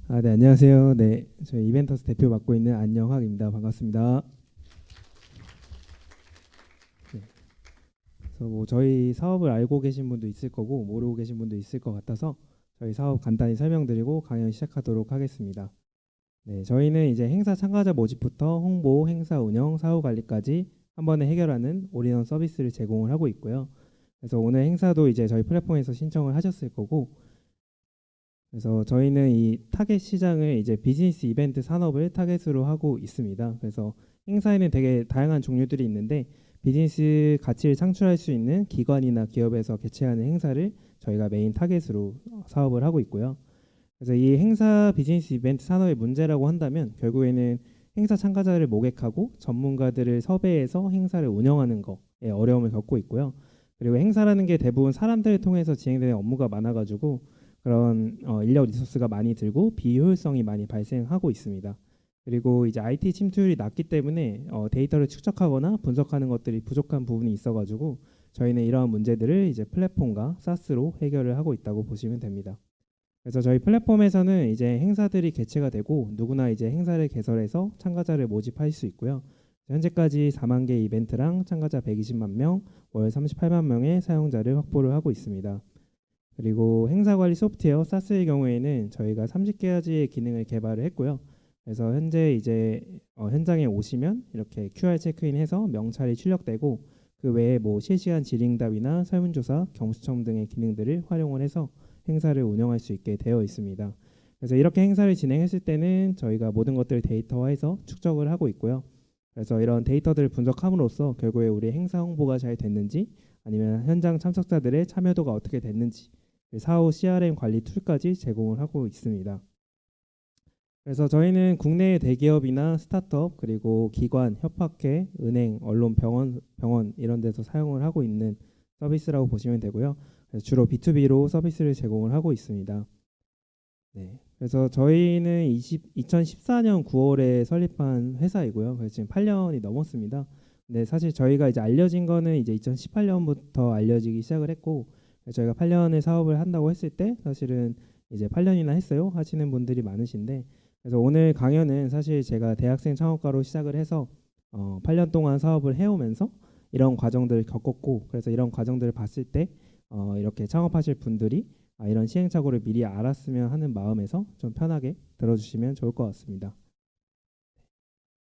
네, 안녕하세요. 네, 저희 이벤터스 대표 맡고 있는 안영학입니다. 반갑습니다. 네, 그래서 뭐 저희 사업을 알고 계신 분도 있을 거고 모르고 계신 분도 있을 것 같아서 저희 사업 간단히 설명드리고 강연 시작하도록 하겠습니다. 네, 저희는 이제 행사 참가자 모집부터 홍보, 행사 운영, 사후 관리까지 한 번에 해결하는 올인원 서비스를 제공을 하고 있고요. 그래서 오늘 행사도 이제 저희 플랫폼에서 신청을 하셨을 거고, 그래서 저희는 이 타겟 시장을 이제 비즈니스 이벤트 산업을 타겟으로 하고 있습니다. 그래서 행사에는 되게 다양한 종류들이 있는데 비즈니스 가치를 창출할 수 있는 기관이나 기업에서 개최하는 행사를 저희가 메인 타겟으로 사업을 하고 있고요. 그래서 이 행사 비즈니스 이벤트 산업의 문제라고 한다면 결국에는 행사 참가자를 모객하고 전문가들을 섭외해서 행사를 운영하는 거에 어려움을 겪고 있고요. 그리고 행사라는 게 대부분 사람들을 통해서 진행되는 업무가 많아가지고 그런 인력 리소스가 많이 들고 비효율성이 많이 발생하고 있습니다. 그리고 이제 IT 침투율이 낮기 때문에 데이터를 축적하거나 분석하는 것들이 부족한 부분이 있어가지고 저희는 이러한 문제들을 이제 플랫폼과 사스로 해결을 하고 있다고 보시면 됩니다. 그래서 저희 플랫폼에서는 이제 행사들이 개최가 되고 누구나 이제 행사를 개설해서 참가자를 모집할 수 있고요. 현재까지 4만 개 이벤트랑 참가자 120만 명, 월 38만 명의 사용자를 확보를 하고 있습니다. 그리고 행사 관리 소프트웨어 사스의 경우에는 저희가 30가지의 기능을 개발을 했고요. 그래서 현재 이제 현장에 오시면 이렇게 QR 체크인해서 명찰이 출력되고 그 외에 뭐 실시간 질의응답이나 설문조사, 경수청 등의 기능들을 활용을 해서 행사를 운영할 수 있게 되어 있습니다. 그래서 이렇게 행사를 진행했을 때는 저희가 모든 것들을 데이터화해서 축적을 하고 있고요. 그래서 이런 데이터들을 분석함으로써 결국에 우리 행사 홍보가 잘 됐는지 아니면 현장 참석자들의 참여도가 어떻게 됐는지 사후 CRM 관리 툴까지 제공을 하고 있습니다. 그래서 저희는 국내 대기업이나 스타트업 그리고 기관, 협박회, 은행, 언론, 병원 이런 데서 사용을 하고 있는 서비스라고 보시면 되고요. 주로 B2B로 서비스를 제공을 하고 있습니다. 네. 그래서 저희는 2014년 9월에 설립한 회사이고요. 그래서 지금 8년이 넘었습니다. 근데 사실 저희가 이제 알려진 거는 이제 2018년부터 알려지기 시작을 했고 저희가 8년의 사업을 한다고 했을 때 사실은 이제 8년이나 했어요 하시는 분들이 많으신데 그래서 오늘 강연은 사실 제가 대학생 창업가로 시작을 해서 8년 동안 사업을 해오면서 이런 과정들을 겪었고 그래서 이런 과정들을 봤을 때 이렇게 창업하실 분들이 이런 시행착오를 미리 알았으면 하는 마음에서 좀 편하게 들어주시면 좋을 것 같습니다.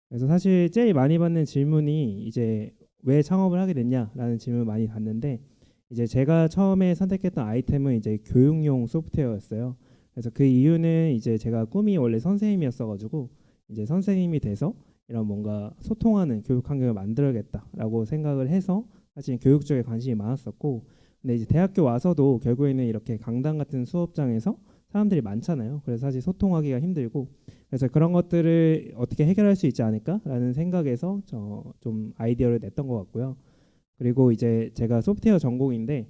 그래서 사실 제일 많이 받는 질문이 이제 왜 창업을 하게 됐냐라는 질문을 많이 받는데 이제 제가 처음에 선택했던 아이템은 이제 교육용 소프트웨어였어요. 그래서 그 이유는 이제 제가 꿈이 원래 선생님이었어가지고 이제 선생님이 돼서 이런 뭔가 소통하는 교육 환경을 만들어야겠다라고 생각을 해서 사실 교육 쪽에 관심이 많았었고 근데 이제 대학교 와서도 결국에는 이렇게 강당 같은 수업장에서 사람들이 많잖아요. 그래서 사실 소통하기가 힘들고 그래서 그런 것들을 어떻게 해결할 수 있지 않을까라는 생각에서 좀 아이디어를 냈던 것 같고요. 그리고 이제 제가 소프트웨어 전공인데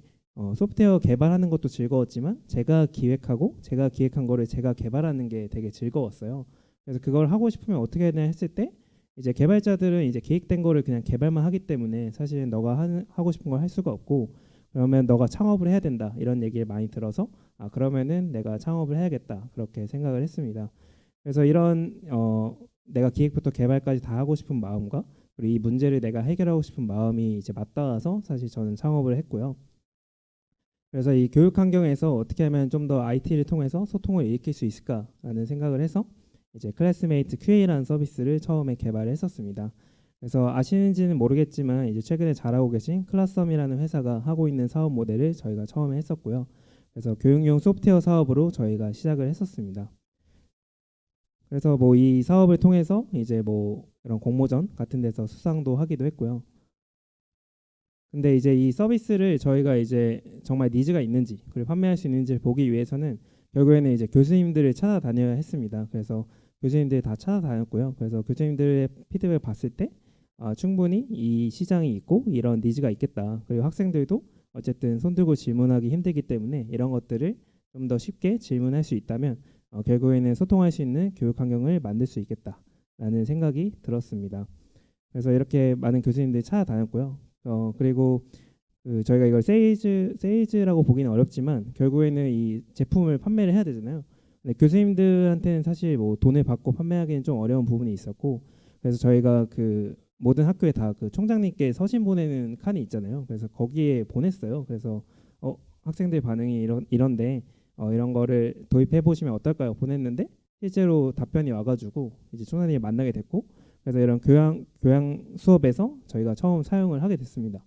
소프트웨어 개발하는 것도 즐거웠지만 제가 기획하고 제가 기획한 거를 제가 개발하는 게 되게 즐거웠어요. 그래서 그걸 하고 싶으면 어떻게 해야 되나 했을 때 이제 개발자들은 이제 계획된 거를 그냥 개발만 하기 때문에 사실은 너가 하고 싶은 걸 할 수가 없고 그러면 너가 창업을 해야 된다 이런 얘기를 많이 들어서 그러면은 내가 창업을 해야겠다 그렇게 생각을 했습니다. 그래서 이런 내가 기획부터 개발까지 다 하고 싶은 마음과 그리고 이 문제를 내가 해결하고 싶은 마음이 이제 맞닿아서 사실 저는 창업을 했고요. 그래서 이 교육 환경에서 어떻게 하면 좀 더 IT를 통해서 소통을 일으킬 수 있을까라는 생각을 해서 이제 클래스메이트 QA라는 서비스를 처음에 개발했었습니다. 그래서 아시는지는 모르겠지만 이제 최근에 잘하고 계신 클라썸이라는 회사가 하고 있는 사업 모델을 저희가 처음에 했었고요. 그래서 교육용 소프트웨어 사업으로 저희가 시작을 했었습니다. 그래서 뭐 이 사업을 통해서 이제 뭐 이런 공모전 같은 데서 수상도 하기도 했고요. 근데 이제 이 서비스를 저희가 이제 정말 니즈가 있는지 그리고 판매할 수 있는지를 보기 위해서는 결국에는 이제 교수님들을 찾아다녀야 했습니다. 그래서 교수님들 다 찾아다녔고요. 그래서 교수님들의 피드백을 봤을 때 충분히 이 시장이 있고 이런 니즈가 있겠다. 그리고 학생들도 어쨌든 손 들고 질문하기 힘들기 때문에 이런 것들을 좀 더 쉽게 질문할 수 있다면 결국에는 소통할 수 있는 교육 환경을 만들 수 있겠다라는 생각이 들었습니다. 그래서 이렇게 많은 교수님들이 찾아다녔고요. 그리고 저희가 이걸 세일즈라고 보기는 어렵지만 결국에는 이 제품을 판매를 해야 되잖아요. 네, 교수님들한테는 사실 뭐 돈을 받고 판매하기는 좀 어려운 부분이 있었고, 그래서 저희가 그 모든 학교에 다 그 총장님께 서신 보내는 칸이 있잖아요. 그래서 거기에 보냈어요. 그래서 학생들 반응이 이런데 이런 거를 도입해 보시면 어떨까요? 보냈는데 실제로 답변이 와가지고 이제 총장님이 만나게 됐고, 그래서 이런 교양 수업에서 저희가 처음 사용을 하게 됐습니다.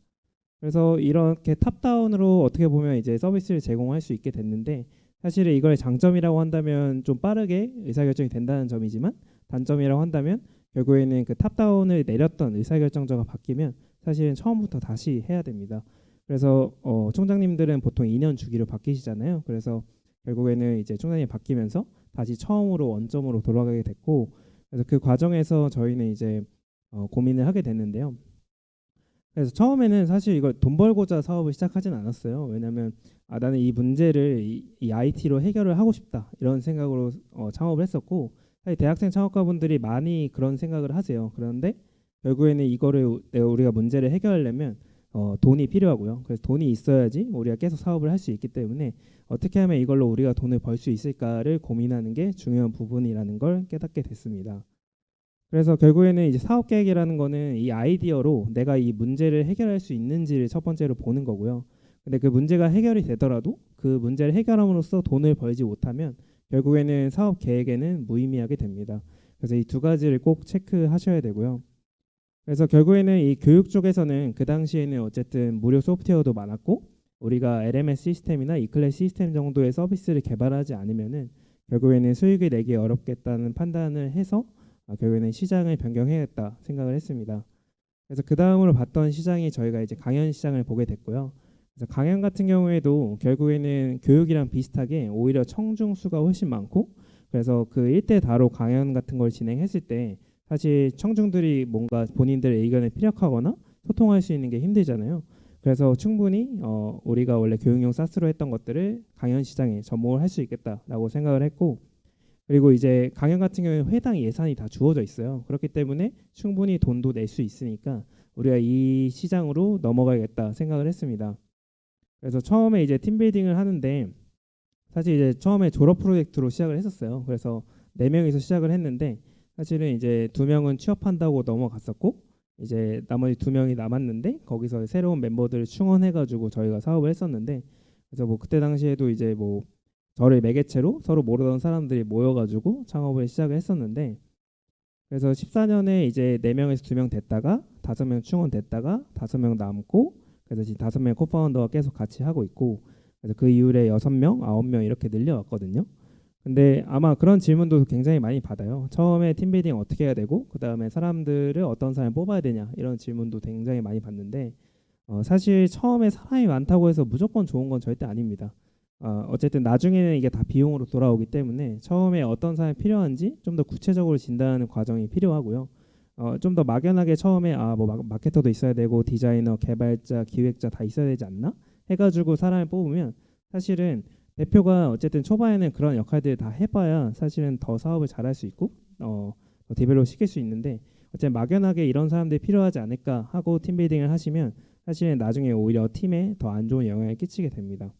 그래서 이렇게 탑다운으로 어떻게 보면 이제 서비스를 제공할 수 있게 됐는데, 사실은 이걸 장점이라고 한다면 좀 빠르게 의사결정이 된다는 점이지만, 단점이라고 한다면 결국에는 그 탑다운을 내렸던 의사결정자가 바뀌면 사실은 처음부터 다시 해야 됩니다. 그래서 총장님들은 보통 2년 주기로 바뀌시잖아요. 그래서 결국에는 이제 총장님이 바뀌면서 다시 처음으로 원점으로 돌아가게 됐고, 그래서 그 과정에서 저희는 이제 고민을 하게 됐는데요. 그래서 처음에는 사실 이걸 돈 벌고자 사업을 시작하진 않았어요. 왜냐하면 나는 이 문제를 이 IT로 해결을 하고 싶다 이런 생각으로 창업을 했었고, 사실 대학생 창업가분들이 많이 그런 생각을 하세요. 그런데 결국에는 이거를 우리가 문제를 해결하려면 돈이 필요하고요. 그래서 돈이 있어야지 우리가 계속 사업을 할 수 있기 때문에 어떻게 하면 이걸로 우리가 돈을 벌 수 있을까를 고민하는 게 중요한 부분이라는 걸 깨닫게 됐습니다. 그래서 결국에는 이제 사업 계획이라는 거는 이 아이디어로 내가 이 문제를 해결할 수 있는지를 첫 번째로 보는 거고요. 근데 그 문제가 해결이 되더라도 그 문제를 해결함으로써 돈을 벌지 못하면 결국에는 사업 계획에는 무의미하게 됩니다. 그래서 이 두 가지를 꼭 체크하셔야 되고요. 그래서 결국에는 이 교육 쪽에서는 그 당시에는 어쨌든 무료 소프트웨어도 많았고, 우리가 LMS 시스템이나 이클래스 시스템 정도의 서비스를 개발하지 않으면은 결국에는 수익을 내기 어렵겠다는 판단을 해서 결국에는 시장을 변경해야겠다 생각을 했습니다. 그래서 그 다음으로 봤던 시장이 저희가 이제 강연 시장을 보게 됐고요. 그래서 강연 같은 경우에도 결국에는 교육이랑 비슷하게 오히려 청중 수가 훨씬 많고, 그래서 그 일대 다로 강연 같은 걸 진행했을 때 사실 청중들이 뭔가 본인들의 의견을 피력하거나 소통할 수 있는 게 힘들잖아요. 그래서 충분히 우리가 원래 교육용 사스로 했던 것들을 강연 시장에 접목을 할 수 있겠다라고 생각을 했고, 그리고 이제 강연 같은 경우에 회당 예산이 다 주어져 있어요. 그렇기 때문에 충분히 돈도 낼 수 있으니까 우리가 이 시장으로 넘어가야겠다 생각을 했습니다. 그래서 처음에 이제 팀빌딩을 하는데 사실 이제 처음에 졸업 프로젝트로 시작을 했었어요. 그래서 4명이서 시작을 했는데 사실은 이제 2명은 취업한다고 넘어갔었고, 이제 나머지 2명이 남았는데 거기서 새로운 멤버들을 충원해가지고 저희가 사업을 했었는데, 그래서 뭐 그때 당시에도 이제 뭐 저를 매개체로 서로 모르던 사람들이 모여가지고 창업을 시작을 했었는데, 그래서 14년에 이제 4명에서 2명 됐다가 5명 충원됐다가 5명 남고, 그래서 지금 5명 코파운더가 계속 같이 하고 있고, 그래서 그 이후에 6명, 9명 이렇게 늘려왔거든요. 근데 아마 그런 질문도 굉장히 많이 받아요. 처음에 팀빌딩 어떻게 해야 되고 그 다음에 사람들을 어떤 사람 뽑아야 되냐 이런 질문도 굉장히 많이 받는데, 사실 처음에 사람이 많다고 해서 무조건 좋은 건 절대 아닙니다. 어쨌든 나중에는 이게 다 비용으로 돌아오기 때문에 처음에 어떤 사람이 필요한지 좀 더 구체적으로 진단하는 과정이 필요하고요. 좀 더 막연하게 처음에 뭐 마케터도 있어야 되고 디자이너, 개발자, 기획자 다 있어야 되지 않나 해가지고 사람을 뽑으면 사실은 대표가 어쨌든 초반에는 그런 역할들을 다 해봐야 사실은 더 사업을 잘할 수 있고 더 디벨롭 시킬 수 있는데, 어쨌든 막연하게 이런 사람들이 필요하지 않을까 하고 팀빌딩을 하시면 사실은 나중에 오히려 팀에 더 안 좋은 영향을 끼치게 됩니다.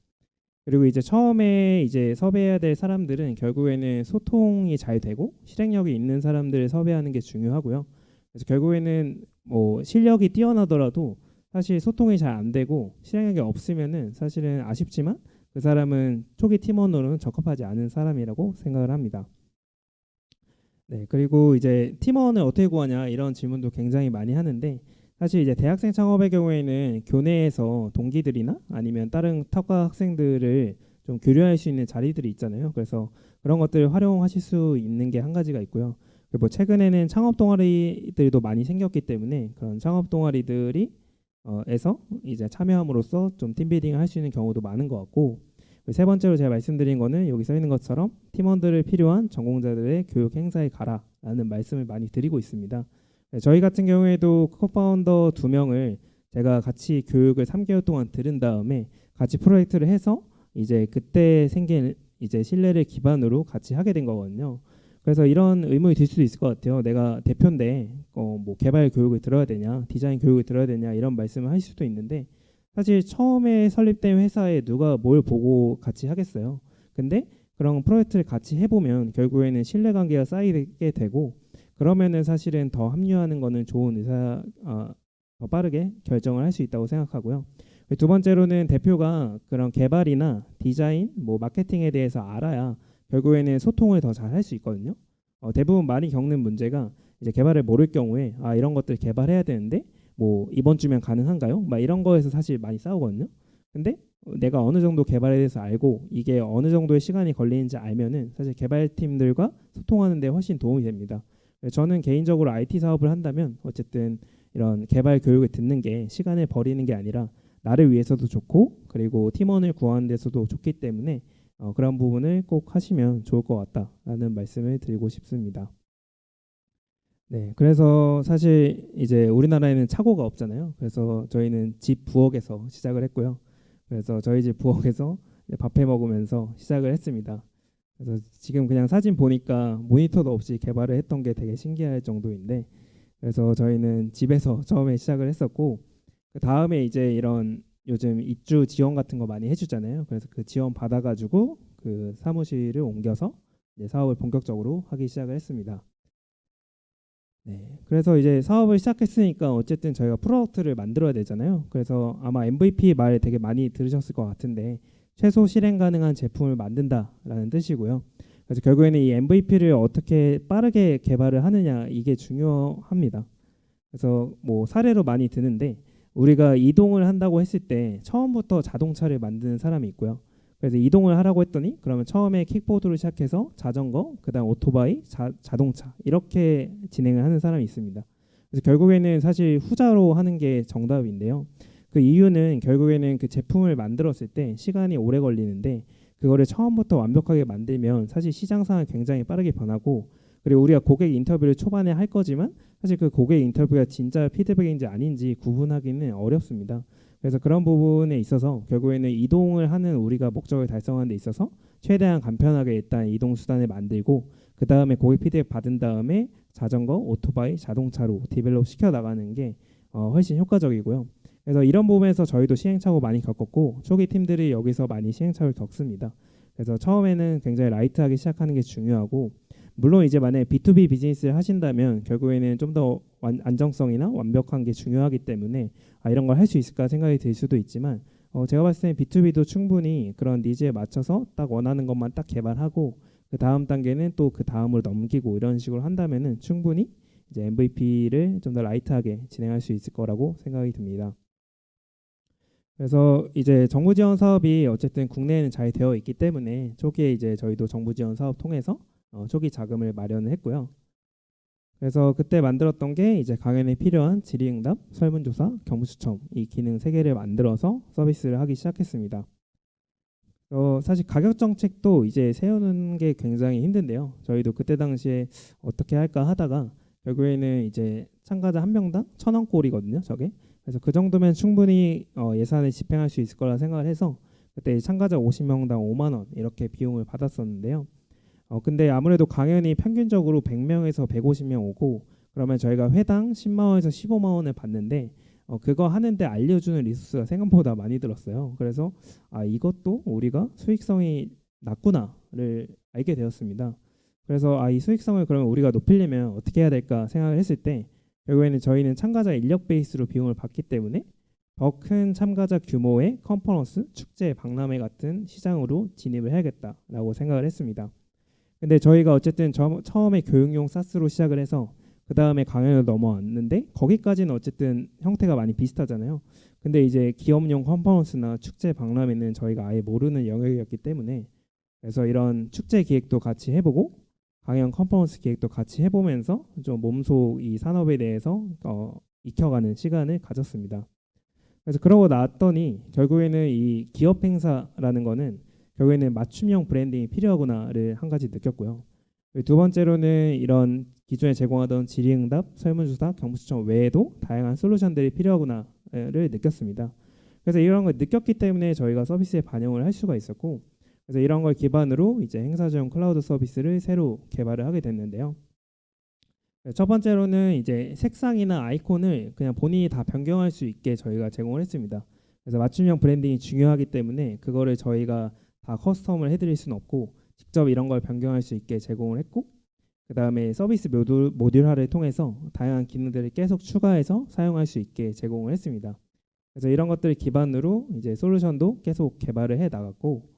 그리고 이제 처음에 이제 섭외해야 될 사람들은 결국에는 소통이 잘 되고 실행력이 있는 사람들을 섭외하는 게 중요하고요. 그래서 결국에는 뭐 실력이 뛰어나더라도 사실 소통이 잘 안 되고 실행력이 없으면은 사실은 아쉽지만 그 사람은 초기 팀원으로는 적합하지 않은 사람이라고 생각을 합니다. 네, 그리고 이제 팀원을 어떻게 구하냐 이런 질문도 굉장히 많이 하는데, 사실 이제 대학생 창업의 경우에는 교내에서 동기들이나 아니면 다른 탑과 학생들을 좀 교류할 수 있는 자리들이 있잖아요. 그래서 그런 것들을 활용하실 수 있는 게 한 가지가 있고요. 그리고 뭐 최근에는 창업 동아리들도 많이 생겼기 때문에 그런 창업 동아리들이 에서 이제 참여함으로써 좀 팀빌딩을 할 수 있는 경우도 많은 것 같고, 세 번째로 제가 말씀드린 거는 여기 써 있는 것처럼 팀원들을 필요한 전공자들의 교육 행사에 가라라는 말씀을 많이 드리고 있습니다. 네, 저희 같은 경우에도 코파운더 2명을 제가 같이 교육을 3개월 동안 들은 다음에 같이 프로젝트를 해서 이제 그때 생긴 이제 신뢰를 기반으로 같이 하게 된 거거든요. 그래서 이런 의문이 들 수도 있을 것 같아요. 내가 대표인데 뭐 개발 교육을 들어야 되냐, 디자인 교육을 들어야 되냐 이런 말씀을 하실 수도 있는데, 사실 처음에 설립된 회사에 누가 뭘 보고 같이 하겠어요. 근데 그런 프로젝트를 같이 해보면 결국에는 신뢰관계가 쌓이게 되고 그러면은 사실은 더 합류하는 거는 좋은 더 빠르게 결정을 할 수 있다고 생각하고요. 두 번째로는 대표가 그런 개발이나 디자인, 뭐 마케팅에 대해서 알아야 결국에는 소통을 더 잘 할 수 있거든요. 대부분 많이 겪는 문제가 이제 개발을 모를 경우에 이런 것들 개발해야 되는데 뭐 이번 주면 가능한가요? 막 이런 거에서 사실 많이 싸우거든요. 근데 내가 어느 정도 개발에 대해서 알고 이게 어느 정도의 시간이 걸리는지 알면은 사실 개발팀들과 소통하는 데 훨씬 도움이 됩니다. 저는 개인적으로 IT 사업을 한다면 어쨌든 이런 개발 교육을 듣는 게 시간을 버리는 게 아니라 나를 위해서도 좋고 그리고 팀원을 구하는 데서도 좋기 때문에 그런 부분을 꼭 하시면 좋을 것 같다라는 말씀을 드리고 싶습니다. 네, 그래서 사실 이제 우리나라에는 차고가 없잖아요. 그래서 저희는 집 부엌에서 시작을 했고요. 그래서 저희 집 부엌에서 밥해 먹으면서 시작을 했습니다. 그래서 지금 그냥 사진 보니까 모니터도 없이 개발을 했던 게 되게 신기할 정도인데, 그래서 저희는 집에서 처음에 시작을 했었고, 그 다음에 이제 이런 요즘 입주 지원 같은 거 많이 해주잖아요. 그래서 그 지원 받아가지고 그 사무실을 옮겨서 이제 사업을 본격적으로 하기 시작을 했습니다. 네, 그래서 이제 사업을 시작했으니까 어쨌든 저희가 프로덕트를 만들어야 되잖아요. 그래서 아마 MVP 말 되게 많이 들으셨을 것 같은데 최소 실행 가능한 제품을 만든다라는 뜻이고요. 그래서 결국에는 이 MVP를 어떻게 빠르게 개발을 하느냐 이게 중요합니다. 그래서 뭐 사례로 많이 드는데 우리가 이동을 한다고 했을 때 처음부터 자동차를 만드는 사람이 있고요. 그래서 이동을 하라고 했더니 그러면 처음에 킥보드로 시작해서 자전거, 그다음 오토바이, 자동차 이렇게 진행을 하는 사람이 있습니다. 그래서 결국에는 사실 후자로 하는 게 정답인데요. 그 이유는 결국에는 그 제품을 만들었을 때 시간이 오래 걸리는데 그거를 처음부터 완벽하게 만들면 사실 시장 상황이 굉장히 빠르게 변하고 그리고 우리가 고객 인터뷰를 초반에 할 거지만 사실 그 고객 인터뷰가 진짜 피드백인지 아닌지 구분하기는 어렵습니다. 그래서 그런 부분에 있어서 결국에는 이동을 하는 우리가 목적을 달성하는 데 있어서 최대한 간편하게 일단 이동 수단을 만들고 그 다음에 고객 피드백 받은 다음에 자전거, 오토바이, 자동차로 디벨롭 시켜 나가는 게 훨씬 효과적이고요. 그래서 이런 부분에서 저희도 시행착오 많이 겪었고 초기 팀들이 여기서 많이 시행착오를 겪습니다. 그래서 처음에는 굉장히 라이트하게 시작하는 게 중요하고 물론 이제 만약에 B2B 비즈니스를 하신다면 결국에는 좀 더 안정성이나 완벽한 게 중요하기 때문에 이런 걸 할 수 있을까 생각이 들 수도 있지만 제가 봤을 때는 B2B도 충분히 그런 니즈에 맞춰서 딱 원하는 것만 딱 개발하고 그 다음 단계는 또 그 다음으로 넘기고 이런 식으로 한다면은 충분히 이제 MVP를 좀 더 라이트하게 진행할 수 있을 거라고 생각이 듭니다. 그래서 이제 정부 지원 사업이 어쨌든 국내에는 잘 되어 있기 때문에 초기에 이제 저희도 정부 지원 사업 통해서 초기 자금을 마련을 했고요. 그래서 그때 만들었던 게 이제 강연에 필요한 질의응답, 설문조사, 경무추첨 이 기능 3개를 만들어서 서비스를 하기 시작했습니다. 사실 가격 정책도 이제 세우는 게 굉장히 힘든데요. 저희도 그때 당시에 어떻게 할까 하다가 결국에는 이제 참가자 한 명당 1,000원꼴이거든요. 저게. 그래서 그 정도면 충분히 예산을 집행할 수 있을 거라 생각을 해서 그때 참가자 50명당 5만 원 이렇게 비용을 받았었는데요. 근데 아무래도 강연이 평균적으로 100명에서 150명 오고 그러면 저희가 회당 10만 원에서 15만 원을 받는데 그거 하는데 알려주는 리소스가 생각보다 많이 들었어요. 그래서 이것도 우리가 수익성이 낮구나를 알게 되었습니다. 그래서 이 수익성을 그러면 우리가 높이려면 어떻게 해야 될까 생각을 했을 때 결국에는 저희는 참가자 인력 베이스로 비용을 받기 때문에 더 큰 참가자 규모의 컨퍼런스, 축제, 박람회 같은 시장으로 진입을 해야겠다라고 생각을 했습니다. 근데 저희가 어쨌든 처음에 교육용 사스로 시작을 해서 그 다음에 강연으로 넘어왔는데 거기까지는 어쨌든 형태가 많이 비슷하잖아요. 근데 이제 기업용 컨퍼런스나 축제 박람회는 저희가 아예 모르는 영역이었기 때문에 그래서 이런 축제 기획도 같이 해보고 강연 컨퍼런스 기획도 같이 해보면서 좀 몸소 이 산업에 대해서 익혀가는 시간을 가졌습니다. 그래서 그러고 나왔더니 결국에는 이 기업 행사라는 거는 결국에는 맞춤형 브랜딩이 필요하구나를 한 가지 느꼈고요. 두 번째로는 이런 기존에 제공하던 질의응답, 설문조사, 경무추첨 외에도 다양한 솔루션들이 필요하구나를 느꼈습니다. 그래서 이런 걸 느꼈기 때문에 저희가 서비스에 반영을 할 수가 있었고 그래서 이런 걸 기반으로 이제 행사용 클라우드 서비스를 새로 개발을 하게 됐는데요. 첫 번째로는 이제 색상이나 아이콘을 그냥 본인이 다 변경할 수 있게 저희가 제공을 했습니다. 그래서 맞춤형 브랜딩이 중요하기 때문에 그거를 저희가 다 커스텀을 해드릴 수는 없고 직접 이런 걸 변경할 수 있게 제공을 했고, 그 다음에 서비스 모듈화를 통해서 다양한 기능들을 계속 추가해서 사용할 수 있게 제공을 했습니다. 그래서 이런 것들을 기반으로 이제 솔루션도 계속 개발을 해 나갔고,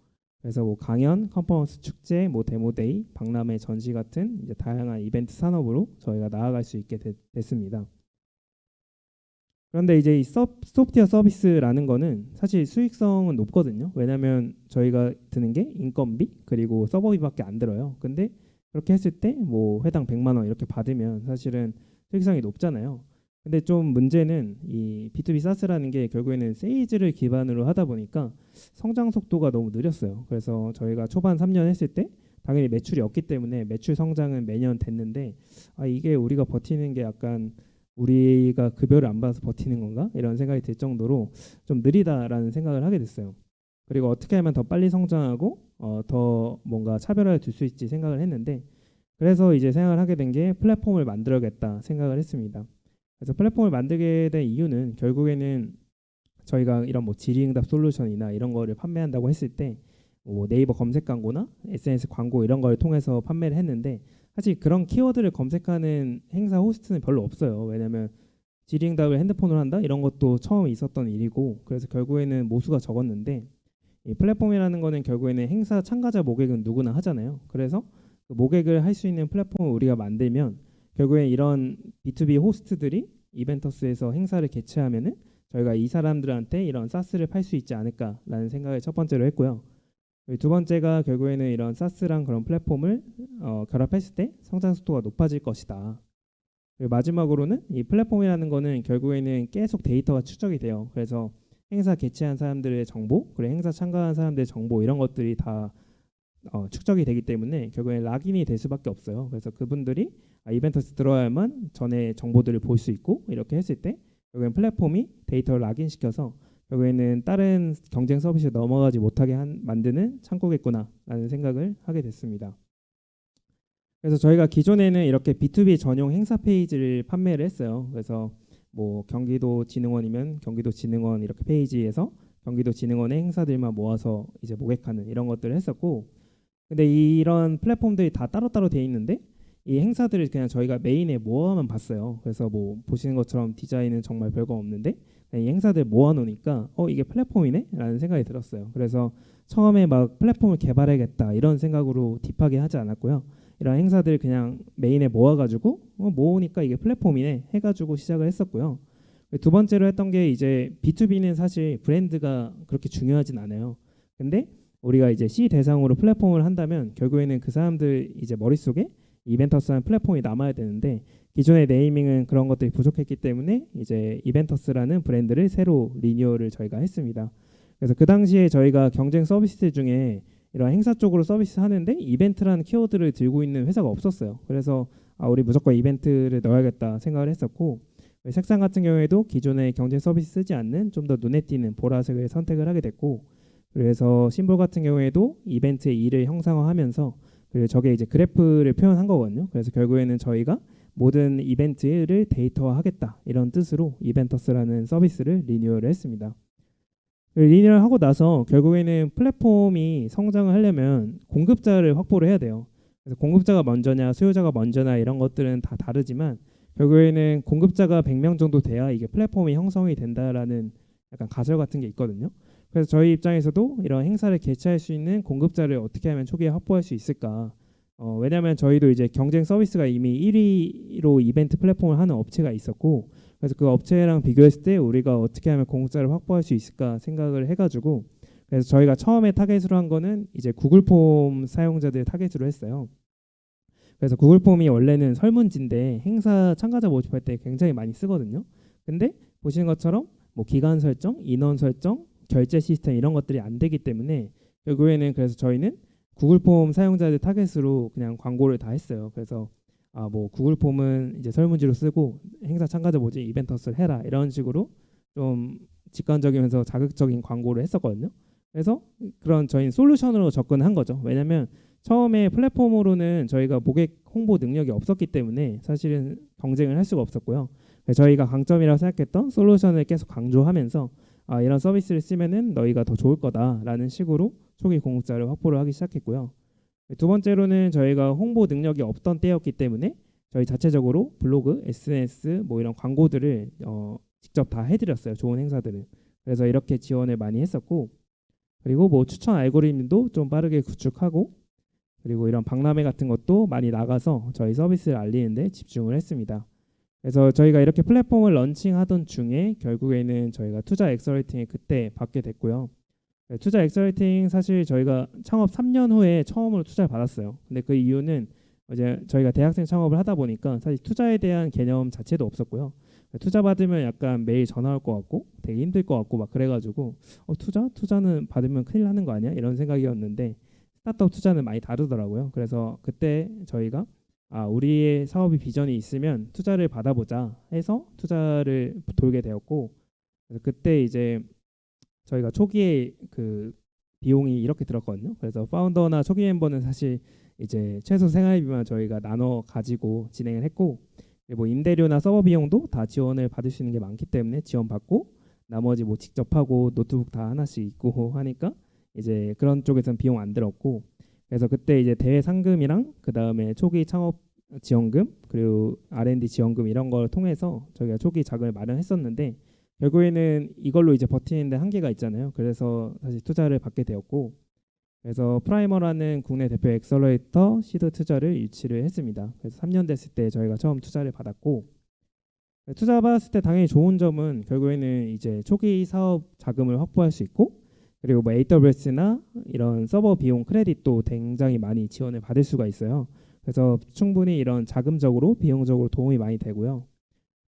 그래서 뭐 강연, 컨퍼런스 축제, 뭐 데모데이, 박람회 전시 같은 이제 다양한 이벤트 산업으로 저희가 나아갈 수 있게 됐습니다. 그런데 이제 이 소프트웨어 서비스라는 거는 사실 수익성은 높거든요. 왜냐하면 저희가 드는 게 인건비 그리고 서버비밖에 안 들어요. 근데 그렇게 했을 때 뭐 회당 100만 원 이렇게 받으면 사실은 수익성이 높잖아요. 근데 좀 문제는 이 B2B SaaS라는 게 결국에는 세일즈를 기반으로 하다 보니까 성장 속도가 너무 느렸어요. 그래서 저희가 초반 3년 했을 때 당연히 매출이 없기 때문에 매출 성장은 매년 됐는데, 이게 우리가 버티는 게 약간 우리가 급여를 안 받아서 버티는 건가? 이런 생각이 들 정도로 좀 느리다라는 생각을 하게 됐어요. 그리고 어떻게 하면 더 빨리 성장하고 더 뭔가 차별화를 둘 수 있지 생각을 했는데, 그래서 이제 생각을 하게 된 게 플랫폼을 만들어야겠다 생각을 했습니다. 그래서 플랫폼을 만들게 된 이유는 결국에는 저희가 이런 뭐 질의응답 솔루션이나 이런 거를 판매한다고 했을 때 뭐 네이버 검색 광고나 SNS 광고 이런 걸 통해서 판매를 했는데, 사실 그런 키워드를 검색하는 행사 호스트는 별로 없어요. 왜냐면 질의응답을 핸드폰으로 한다 이런 것도 처음 있었던 일이고, 그래서 결국에는 모수가 적었는데, 이 플랫폼이라는 거는 결국에는 행사 참가자 모객은 누구나 하잖아요. 그래서 그 모객을 할 수 있는 플랫폼을 우리가 만들면 결국에 이런 B2B 호스트들이 이벤터스에서 행사를 개최하면은 저희가 이 사람들한테 이런 사스를 팔 수 있지 않을까라는 생각을 첫 번째로 했고요. 두 번째가 결국에는 이런 사스랑 그런 플랫폼을 결합했을 때 성장 속도가 높아질 것이다. 그리고 마지막으로는 이 플랫폼이라는 거는 결국에는 계속 데이터가 축적이 돼요. 그래서 행사 개최한 사람들의 정보, 그리고 행사 참가한 사람들의 정보 이런 것들이 다 축적이 되기 때문에 결국에 락인이 될 수밖에 없어요. 그래서 그분들이 이벤터스 들어야만 전에 정보들을 볼 수 있고, 이렇게 했을 때 결국엔 플랫폼이 데이터를 락인시켜서 결국에는 다른 경쟁 서비스에 넘어가지 못하게 만드는 창구겠구나라는 생각을 하게 됐습니다. 그래서 저희가 기존에는 이렇게 B2B 전용 행사 페이지를 판매를 했어요. 그래서 뭐 경기도진흥원이면 경기도진흥원 이렇게 페이지에서 경기도진흥원의 행사들만 모아서 이제 모객하는 이런 것들을 했었고, 근데 이런 플랫폼들이 다 따로따로 돼 있는데 이 행사들을 그냥 저희가 메인에 모아만 봤어요. 그래서 뭐 보시는 것처럼 디자인은 정말 별거 없는데 이 행사들 모아놓으니까 이게 플랫폼이네? 라는 생각이 들었어요. 그래서 처음에 막 플랫폼을 개발해야겠다 이런 생각으로 딥하게 하지 않았고요. 이런 행사들 그냥 메인에 모아가지고 모으니까 이게 플랫폼이네 해가지고 시작을 했었고요. 두 번째로 했던 게 이제 B2B는 사실 브랜드가 그렇게 중요하진 않아요. 근데 우리가 이제 C 대상으로 플랫폼을 한다면 결국에는 그 사람들 이제 머릿속에 이벤터스라는 플랫폼이 남아야 되는데, 기존의 네이밍은 그런 것들이 부족했기 때문에 이제 이벤터스라는 브랜드를 새로 리뉴얼을 저희가 했습니다. 그래서 그 당시에 저희가 경쟁 서비스 중에 이런 행사 쪽으로 서비스 하는데 이벤트라는 키워드를 들고 있는 회사가 없었어요. 그래서 우리 무조건 이벤트를 넣어야겠다 생각을 했었고, 색상 같은 경우에도 기존의 경쟁 서비스 쓰지 않는 좀 더 눈에 띄는 보라색을 선택을 하게 됐고, 그래서 심볼 같은 경우에도 이벤트의 E를 형상화하면서 그리고 저게 이제 그래프를 표현한 거거든요. 그래서 결국에는 저희가 모든 이벤트를 데이터화하겠다 이런 뜻으로 이벤터스라는 서비스를 리뉴얼을 했습니다. 리뉴얼 하고 나서 결국에는 플랫폼이 성장을 하려면 공급자를 확보를 해야 돼요. 그래서 공급자가 먼저냐 수요자가 먼저냐 이런 것들은 다 다르지만 결국에는 공급자가 100명 정도 돼야 이게 플랫폼이 형성이 된다라는 약간 가설 같은 게 있거든요. 그래서 저희 입장에서도 이런 행사를 개최할 수 있는 공급자를 어떻게 하면 초기에 확보할 수 있을까? 왜냐하면 저희도 이제 경쟁 서비스가 이미 1위로 이벤트 플랫폼을 하는 업체가 있었고, 그래서 그 업체랑 비교했을 때 우리가 어떻게 하면 공급자를 확보할 수 있을까 생각을 해가지고, 그래서 저희가 처음에 타겟으로 한 거는 이제 구글 폼 사용자들 타겟으로 했어요. 그래서 구글 폼이 원래는 설문지인데 행사 참가자 모집할 때 굉장히 많이 쓰거든요. 근데 보시는 것처럼 뭐 기간 설정, 인원 설정, 결제 시스템 이런 것들이 안 되기 때문에 결국에는 그래서 저희는 구글 폼 사용자들 타겟으로 그냥 광고를 다 했어요. 그래서 뭐 구글 폼은 이제 설문지로 쓰고 행사 참가자 모집 이벤터스를 해라 이런 식으로 좀 직관적이면서 자극적인 광고를 했었거든요. 그래서 그런 저희는 솔루션으로 접근한 거죠. 왜냐면 처음에 플랫폼으로는 저희가 모객 홍보 능력이 없었기 때문에 사실은 경쟁을 할 수가 없었고요. 저희가 강점이라고 생각했던 솔루션을 계속 강조하면서 이런 서비스를 쓰면은 너희가 더 좋을 거다라는 식으로 초기 공급자를 확보를 하기 시작했고요. 두 번째로는 저희가 홍보 능력이 없던 때였기 때문에 저희 자체적으로 블로그, SNS 뭐 이런 광고들을 직접 다 해드렸어요. 좋은 행사들은. 그래서 이렇게 지원을 많이 했었고, 그리고 뭐 추천 알고리즘도 좀 빠르게 구축하고, 그리고 이런 박람회 같은 것도 많이 나가서 저희 서비스를 알리는데 집중을 했습니다. 그래서 저희가 이렇게 플랫폼을 런칭하던 중에 결국에는 저희가 투자 엑셀러레이팅을 그때 받게 됐고요. 투자 엑셀러레이팅 사실 저희가 창업 3년 후에 처음으로 투자를 받았어요. 근데 그 이유는 이제 저희가 대학생 창업을 하다 보니까 사실 투자에 대한 개념 자체도 없었고요. 투자 받으면 약간 매일 전화 올 것 같고 되게 힘들 것 같고 막 그래가지고 투자는 받으면 큰일 나는 거 아니야? 이런 생각이었는데 스타트업 투자는 많이 다르더라고요. 그래서 그때 저희가 우리의 사업이 비전이 있으면 투자를 받아보자 해서 투자를 돌게 되었고, 그래서 그때 이제 저희가 초기에 그 비용이 이렇게 들었거든요. 그래서 파운더나 초기 멤버는 사실 이제 최소 생활비만 저희가 나눠 가지고 진행을 했고, 뭐 임대료나 서버 비용도 다 지원을 받을 수 있는 게 많기 때문에 지원받고, 나머지 뭐 직접 하고 노트북 다 하나씩 있고 하니까 이제 그런 쪽에선 비용 안 들었고, 그래서 그때 이제 대회 상금이랑 그 다음에 초기 창업 지원금 그리고 R&D 지원금 이런 걸 통해서 저희가 초기 자금을 마련했었는데, 결국에는 이걸로 이제 버티는데 한계가 있잖아요. 그래서 다시 투자를 받게 되었고, 그래서 프라이머라는 국내 대표 엑셀러레이터 시드 투자를 유치를 했습니다. 그래서 3년 됐을 때 저희가 처음 투자를 받았고, 투자 받았을 때 당연히 좋은 점은 결국에는 이제 초기 사업 자금을 확보할 수 있고, 그리고 뭐 AWS나 이런 서버 비용 크레딧도 굉장히 많이 지원을 받을 수가 있어요. 그래서 충분히 이런 자금적으로 비용적으로 도움이 많이 되고요.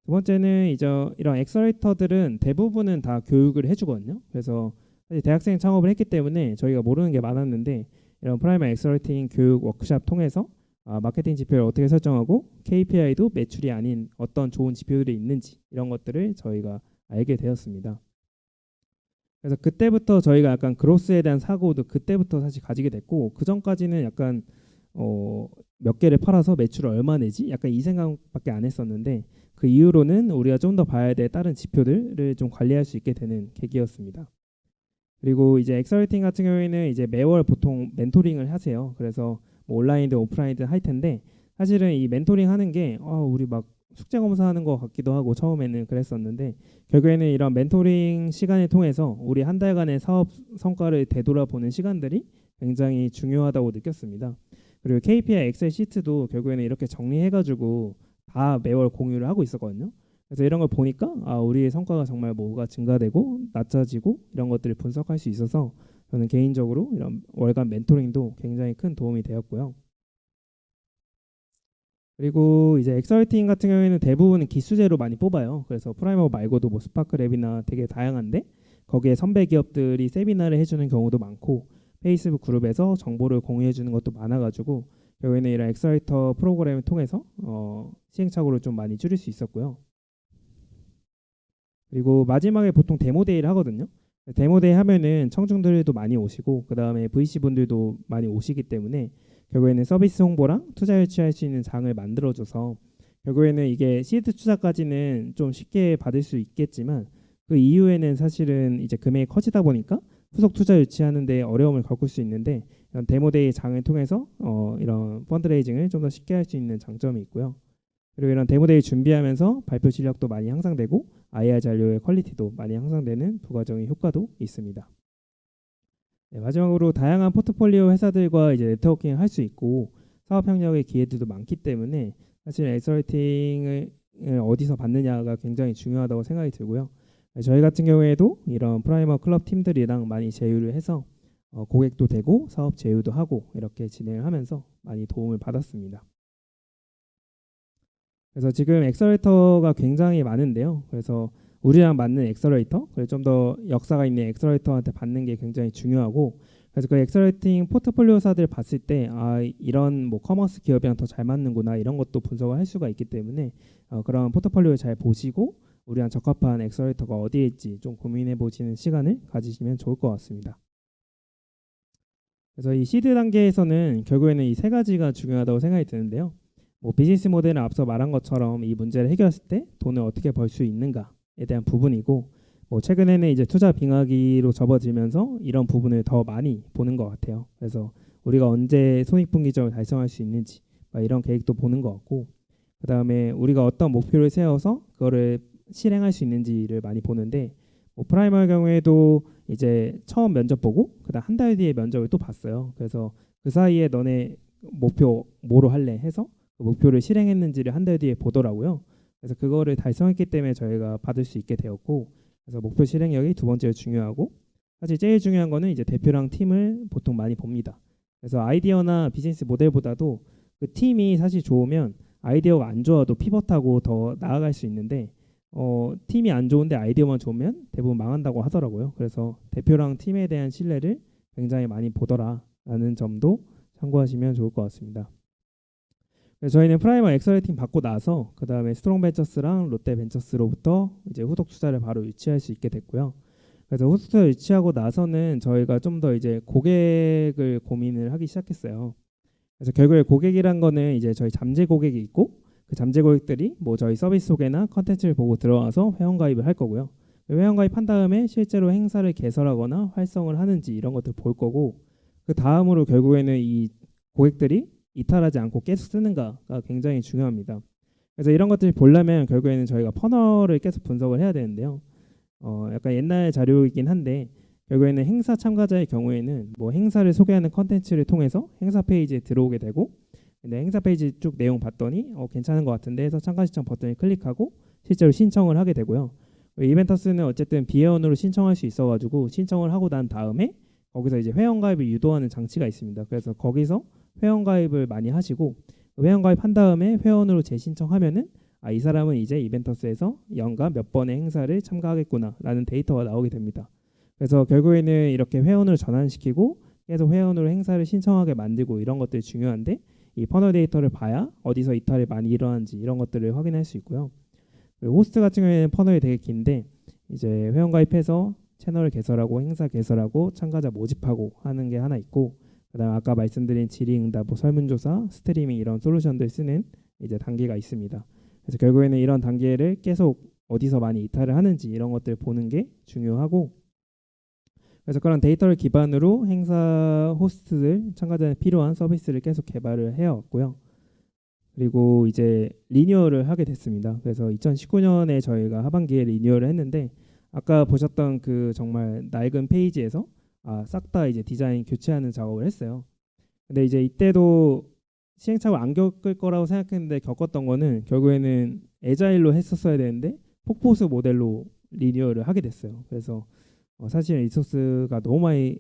두 번째는 이제 이런 엑셀러레이터들은 대부분은 다 교육을 해주거든요. 그래서 사실 대학생 창업을 했기 때문에 저희가 모르는 게 많았는데, 이런 프라이머 엑셀러레이팅 교육 워크샵 통해서 마케팅 지표를 어떻게 설정하고 KPI도 매출이 아닌 어떤 좋은 지표들이 있는지 이런 것들을 저희가 알게 되었습니다. 그래서 그때부터 저희가 약간 그로스에 대한 사고도 그때부터 사실 가지게 됐고, 그 전까지는 약간 몇 개를 팔아서 매출을 얼마 내지 약간 이 생각밖에 안 했었는데, 그 이후로는 우리가 좀 더 봐야 될 다른 지표들을 좀 관리할 수 있게 되는 계기였습니다. 그리고 이제 엑셀러레이팅 같은 경우에는 이제 매월 보통 멘토링을 하세요. 그래서 뭐 온라인든 오프라인든 할 텐데, 사실은 이 멘토링 하는 게 우리 막 숙제 검사하는 것 같기도 하고 처음에는 그랬었는데, 결국에는 이런 멘토링 시간을 통해서 우리 한 달간의 사업 성과를 되돌아보는 시간들이 굉장히 중요하다고 느꼈습니다. 그리고 KPI 엑셀 시트도 결국에는 이렇게 정리해가지고 다 매월 공유를 하고 있었거든요. 그래서 이런 걸 보니까 우리의 성과가 정말 뭐가 증가되고 낮아지고 이런 것들을 분석할 수 있어서 저는 개인적으로 이런 월간 멘토링도 굉장히 큰 도움이 되었고요. 그리고 이제 엑셀러레이팅 같은 경우에는 대부분 기수제로 많이 뽑아요. 그래서 프라이머 말고도 뭐 스파크랩이나 되게 다양한데, 거기에 선배 기업들이 세미나를 해주는 경우도 많고, 페이스북 그룹에서 정보를 공유해 주는 것도 많아가지고 결국에는 이런 엑셀러레이터 프로그램을 통해서 시행착오를 좀 많이 줄일 수 있었고요. 그리고 마지막에 보통 데모데이를 하거든요. 데모데이 하면은 청중들도 많이 오시고 그 다음에 VC 분들도 많이 오시기 때문에 결국에는 서비스 홍보랑 투자 유치할 수 있는 장을 만들어줘서, 결국에는 이게 시드 투자까지는 좀 쉽게 받을 수 있겠지만 그 이후에는 사실은 이제 금액이 커지다 보니까 후속 투자 유치하는데 어려움을 겪을 수 있는데, 이런 데모데이 장을 통해서 이런 펀드레이징을 좀 더 쉽게 할 수 있는 장점이 있고요. 그리고 이런 데모데이 준비하면서 발표 실력도 많이 향상되고 IR 자료의 퀄리티도 많이 향상되는 부가적인 효과도 있습니다. 네, 마지막으로 다양한 포트폴리오 회사들과 이제 네트워킹을 할 수 있고 사업 협력의 기회들도 많기 때문에 사실 엑셀러레이팅을 어디서 받느냐가 굉장히 중요하다고 생각이 들고요. 저희 같은 경우에도 이런 프라이머 클럽 팀들이랑 많이 제휴를 해서 고객도 되고 사업 제휴도 하고 이렇게 진행을 하면서 많이 도움을 받았습니다. 그래서 지금 엑셀러레이터가 굉장히 많은데요. 그래서 우리랑 맞는 엑셀러레이터, 그리고 좀 더 역사가 있는 엑셀러레이터한테 받는 게 굉장히 중요하고, 그래서 그 엑셀러레이팅 포트폴리오사들 봤을 때 이런 뭐 커머스 기업이랑 더 잘 맞는구나 이런 것도 분석을 할 수가 있기 때문에 그런 포트폴리오를 잘 보시고 우리랑 적합한 엑셀러레이터가 어디에 있지 좀 고민해 보시는 시간을 가지시면 좋을 것 같습니다. 그래서 이 시드 단계에서는 결국에는 이 세 가지가 중요하다고 생각이 드는데요. 뭐 비즈니스 모델은 앞서 말한 것처럼 이 문제를 해결했을 때 돈을 어떻게 벌 수 있는가에 대한 부분이고, 뭐 최근에는 이제 투자 빙하기로 접어들면서 이런 부분을 더 많이 보는 것 같아요. 그래서 우리가 언제 손익분기점을 달성할 수 있는지 이런 계획도 보는 것 같고, 그 다음에 우리가 어떤 목표를 세워서 그거를 실행할 수 있는지를 많이 보는데, 뭐 프라이머의 경우에도 이제 처음 면접 보고 그다음 한 달 뒤에 면접을 또 봤어요. 그래서 그 사이에 너네 목표 뭐로 할래 해서 그 목표를 실행했는지를 한 달 뒤에 보더라고요. 그래서 그거를 달성했기 때문에 저희가 받을 수 있게 되었고, 그래서 목표 실행력이 두 번째로 중요하고, 사실 제일 중요한 거는 이제 대표랑 팀을 보통 많이 봅니다. 그래서 아이디어나 비즈니스 모델보다도 그 팀이 사실 좋으면 아이디어가 안 좋아도 피벗하고 더 나아갈 수 있는데, 팀이 안 좋은데 아이디어만 좋으면 대부분 망한다고 하더라고요. 그래서 대표랑 팀에 대한 신뢰를 굉장히 많이 보더라라는 점도 참고하시면 좋을 것 같습니다. 그래서 저희는 프라이머 엑셀레이팅 받고 나서 그 다음에 스트롱벤처스랑 롯데벤처스로부터 이제 후속 투자를 바로 유치할 수 있게 됐고요. 그래서 후속 투자 유치하고 나서는 저희가 좀 더 이제 고객을 고민을 하기 시작했어요. 그래서 결국에 고객이란 거는 이제 저희 잠재 고객이 있고, 그 잠재 고객들이 뭐 저희 서비스 소개나 컨텐츠를 보고 들어와서 회원 가입을 할 거고요. 회원 가입한 다음에 실제로 행사를 개설하거나 활성을 하는지 이런 것들 볼 거고, 그 다음으로 결국에는 이 고객들이 이탈하지 않고 계속 쓰는가가 굉장히 중요합니다. 그래서 이런 것들을 보려면 결국에는 저희가 퍼널을 계속 분석을 해야 되는데요. 약간 옛날 자료이긴 한데, 결국에는 행사 참가자의 경우에는 뭐 행사를 소개하는 컨텐츠를 통해서 행사 페이지에 들어오게 되고, 근데 행사 페이지 쭉 내용 봤더니 괜찮은 것 같은데 해서 참가 신청 버튼을 클릭하고 실제로 신청을 하게 되고요. 이벤터스는 어쨌든 비회원으로 신청할 수 있어가지고 신청을 하고 난 다음에 거기서 이제 회원 가입을 유도하는 장치가 있습니다. 그래서 거기서 회원 가입을 많이 하시고, 회원 가입한 다음에 회원으로 재신청하면은 이 사람은 이제 이벤터스에서 연간 몇 번의 행사를 참가하겠구나라는 데이터가 나오게 됩니다. 그래서 결국에는 이렇게 회원으로 전환시키고 계속 회원으로 행사를 신청하게 만들고 이런 것들이 중요한데, 이 퍼널 데이터를 봐야 어디서 이탈이 많이 일어나는지 이런 것들을 확인할 수 있고요. 그리고 호스트 같은 경우에는 퍼널이 되게 긴데, 이제 회원 가입해서 채널을 개설하고 행사 개설하고 참가자 모집하고 하는 게 하나 있고, 그다음 아까 말씀드린 질의응답, 뭐 설문조사, 스트리밍 이런 솔루션들 쓰는 이제 단계가 있습니다. 그래서 결국에는 이런 단계를 계속 어디서 많이 이탈을 하는지 이런 것들 보는 게 중요하고, 그래서 그런 데이터를 기반으로 행사 호스트들 참가자에 필요한 서비스를 계속 개발을 해왔고요. 그리고 이제 리뉴얼을 하게 됐습니다. 그래서 2019년에 저희가 하반기에 리뉴얼을 했는데, 아까 보셨던 그 정말 낡은 페이지에서 싹 다 이제 디자인 교체하는 작업을 했어요. 근데 이제 이때도 시행착오를 안 겪을 거라고 생각했는데 겪었던 거는 결국에는 애자일로 했었어야 되는데 폭포수 모델로 리뉴얼을 하게 됐어요. 그래서 사실 리소스가 너무 많이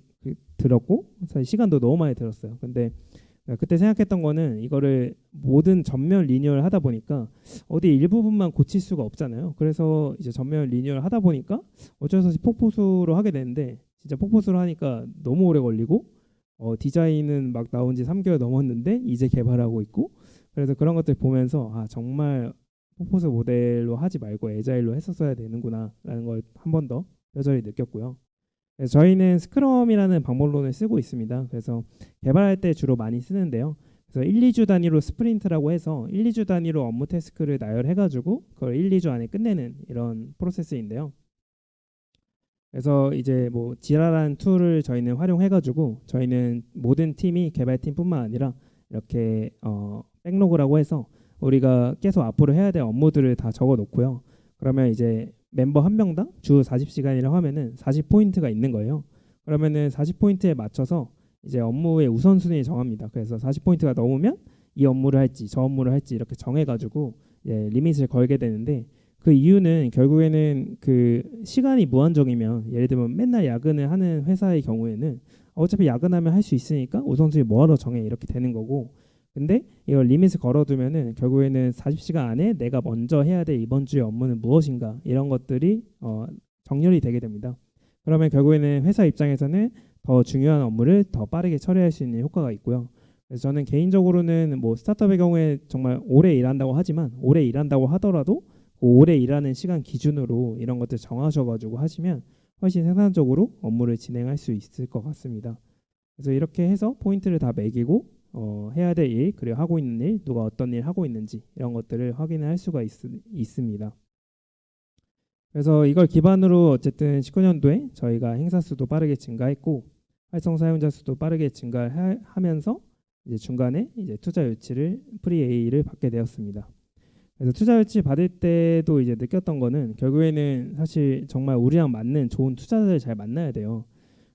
들었고 사실 시간도 너무 많이 들었어요. 근데 그때 생각했던 거는 이거를 모든 전면 리뉴얼 하다 보니까 어디 일부분만 고칠 수가 없잖아요. 그래서 이제 전면 리뉴얼 하다 보니까 어쩔 수 없이 폭포수로 하게 되는데, 진짜 폭포수로 하니까 너무 오래 걸리고 디자인은 막 나온 지 3개월 넘었는데 이제 개발하고 있고, 그래서 그런 것들 보면서 정말 폭포수 모델로 하지 말고 애자일로 했었어야 되는구나 라는 걸 한 번 더 뼈저리 느꼈고요. 그래서 저희는 스크럼이라는 방법론을 쓰고 있습니다. 그래서 개발할 때 주로 많이 쓰는데요. 그래서 1, 2주 단위로 스프린트라고 해서 1, 2주 단위로 업무 태스크를 나열해가지고 그걸 1, 2주 안에 끝내는 이런 프로세스인데요. 그래서 이제 뭐 지라라는 툴을 저희는 활용해가지고 저희는 모든 팀이 개발팀뿐만 아니라 이렇게 백로그라고 해서 우리가 계속 앞으로 해야 될 업무들을 다 적어놓고요. 그러면 이제 멤버 한 명당 주 40시간이라고 하면은 40포인트가 있는 거예요. 그러면은 40포인트에 맞춰서 이제 업무의 우선순위를 정합니다. 그래서 40포인트가 넘으면 이 업무를 할지 저 업무를 할지 이렇게 정해가지고 리밋을 걸게 되는데, 그 이유는 결국에는 그 시간이 무한정이면, 예를 들면 맨날 야근을 하는 회사의 경우에는 어차피 야근하면 할 수 있으니까 우선순위 뭐하러 정해 이렇게 되는 거고, 근데 이걸 리밋을 걸어두면은 결국에는 40시간 안에 내가 먼저 해야 될 이번 주의 업무는 무엇인가 이런 것들이 정렬이 되게 됩니다. 그러면 결국에는 회사 입장에서는 더 중요한 업무를 더 빠르게 처리할 수 있는 효과가 있고요. 그래서 저는 개인적으로는 뭐 스타트업의 경우에 정말 오래 일한다고 하지만, 오래 일한다고 하더라도 오래 일하는 시간 기준으로 이런 것들 정하셔가지고 하시면 훨씬 생산적으로 업무를 진행할 수 있을 것 같습니다. 그래서 이렇게 해서 포인트를 다 매기고 해야 될 일, 그리고 하고 있는 일, 누가 어떤 일 하고 있는지 이런 것들을 확인을 할 수가 있습니다. 그래서 이걸 기반으로 어쨌든 19년도에 저희가 행사 수도 빠르게 증가했고, 활성 사용자 수도 빠르게 증가하면서 이제 중간에 이제 투자 유치를 프리-A를 받게 되었습니다. 그래서 투자 유치 받을 때도 이제 느꼈던 거는 결국에는 사실 정말 우리랑 맞는 좋은 투자자를 잘 만나야 돼요.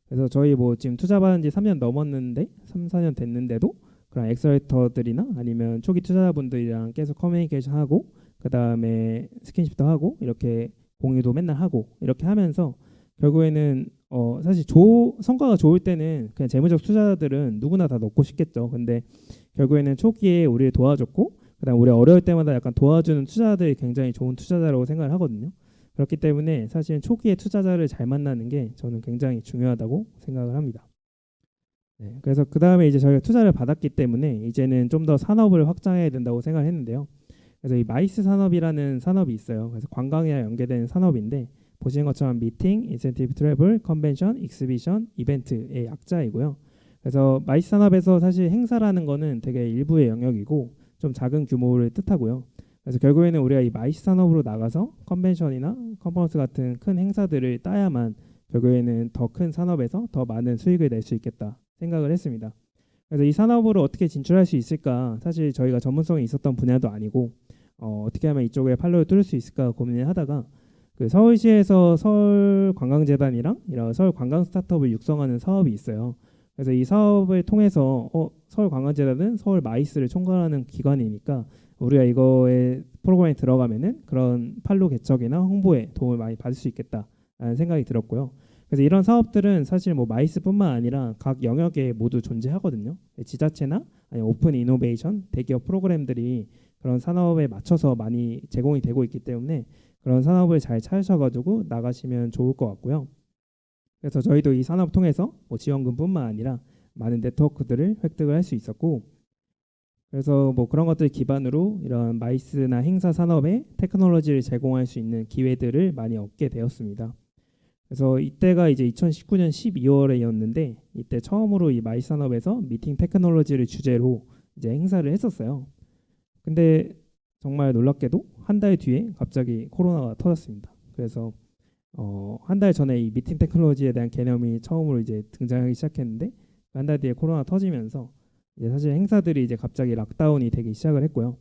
그래서 저희 뭐 지금 투자 받은 지 3년 넘었는데 3, 4년 됐는데도 그런 엑셀레이터들이나 아니면 초기 투자자분들이랑 계속 커뮤니케이션 하고 그다음에 스킨십도 하고 이렇게 공유도 맨날 하고 이렇게 하면서 결국에는 사실 성과가 좋을 때는 그냥 재무적 투자자들은 누구나 다 넣고 싶겠죠. 근데 결국에는 초기에 우리를 도와줬고 그다음 우리 어려울 때마다 약간 도와주는 투자자들이 굉장히 좋은 투자자라고 생각을 하거든요. 그렇기 때문에 사실 초기에 투자자를 잘 만나는 게 저는 굉장히 중요하다고 생각을 합니다. 네, 그래서 그 다음에 이제 저희가 투자를 받았기 때문에 이제는 좀 더 산업을 확장해야 된다고 생각을 했는데요. 그래서 이 마이스 산업이라는 산업이 있어요. 그래서 관광이랑 연계되는 산업인데 보시는 것처럼 미팅, 인센티브 트래블, 컨벤션, 익스비션, 이벤트의 약자이고요. 그래서 마이스 산업에서 사실 행사라는 거는 되게 일부의 영역이고 좀 작은 규모를 뜻하고요. 그래서 결국에는 우리가 이 마이스 산업으로 나가서 컨벤션이나 컨퍼런스 같은 큰 행사들을 따야만 결국에는 더 큰 산업에서 더 많은 수익을 낼 수 있겠다 생각을 했습니다. 그래서 이 산업으로 어떻게 진출할 수 있을까? 사실 저희가 전문성이 있었던 분야도 아니고 어떻게 하면 이쪽에 판로를 뚫을 수 있을까 고민을 하다가 그 서울시에서 서울관광재단이랑 이런 서울관광 스타트업을 육성하는 사업이 있어요. 그래서 이 사업을 통해서 서울관광재단은 서울 마이스를 총괄하는 기관이니까 우리가 이거에 프로그램에 들어가면은 그런 판로 개척이나 홍보에 도움을 많이 받을 수 있겠다라는 생각이 들었고요. 그래서 이런 사업들은 사실 뭐 마이스뿐만 아니라 각 영역에 모두 존재하거든요. 지자체나 아니 오픈 이노베이션, 대기업 프로그램들이 그런 산업에 맞춰서 많이 제공이 되고 있기 때문에 그런 산업을 잘 찾으셔가지고 나가시면 좋을 것 같고요. 그래서 저희도 이 산업 통해서 뭐 지원금뿐만 아니라 많은 네트워크들을 획득을 할 수 있었고, 그래서 뭐 그런 것들 기반으로 이런 마이스나 행사 산업에 테크놀로지를 제공할 수 있는 기회들을 많이 얻게 되었습니다. 그래서 이때가 이제 2019년 12월에였는데 이때 처음으로 이 마이스 산업에서 미팅 테크놀로지를 주제로 이제 행사를 했었어요. 근데 정말 놀랍게도 한 달 뒤에 갑자기 코로나가 터졌습니다. 그래서 한 달 전에 이 미팅 테크놀로지에 대한 개념이 처음으로 이제 등장하기 시작했는데 한 달 뒤에 코로나 터지면서 이제 사실 행사들이 이제 갑자기 락다운이 되기 시작을 했고요.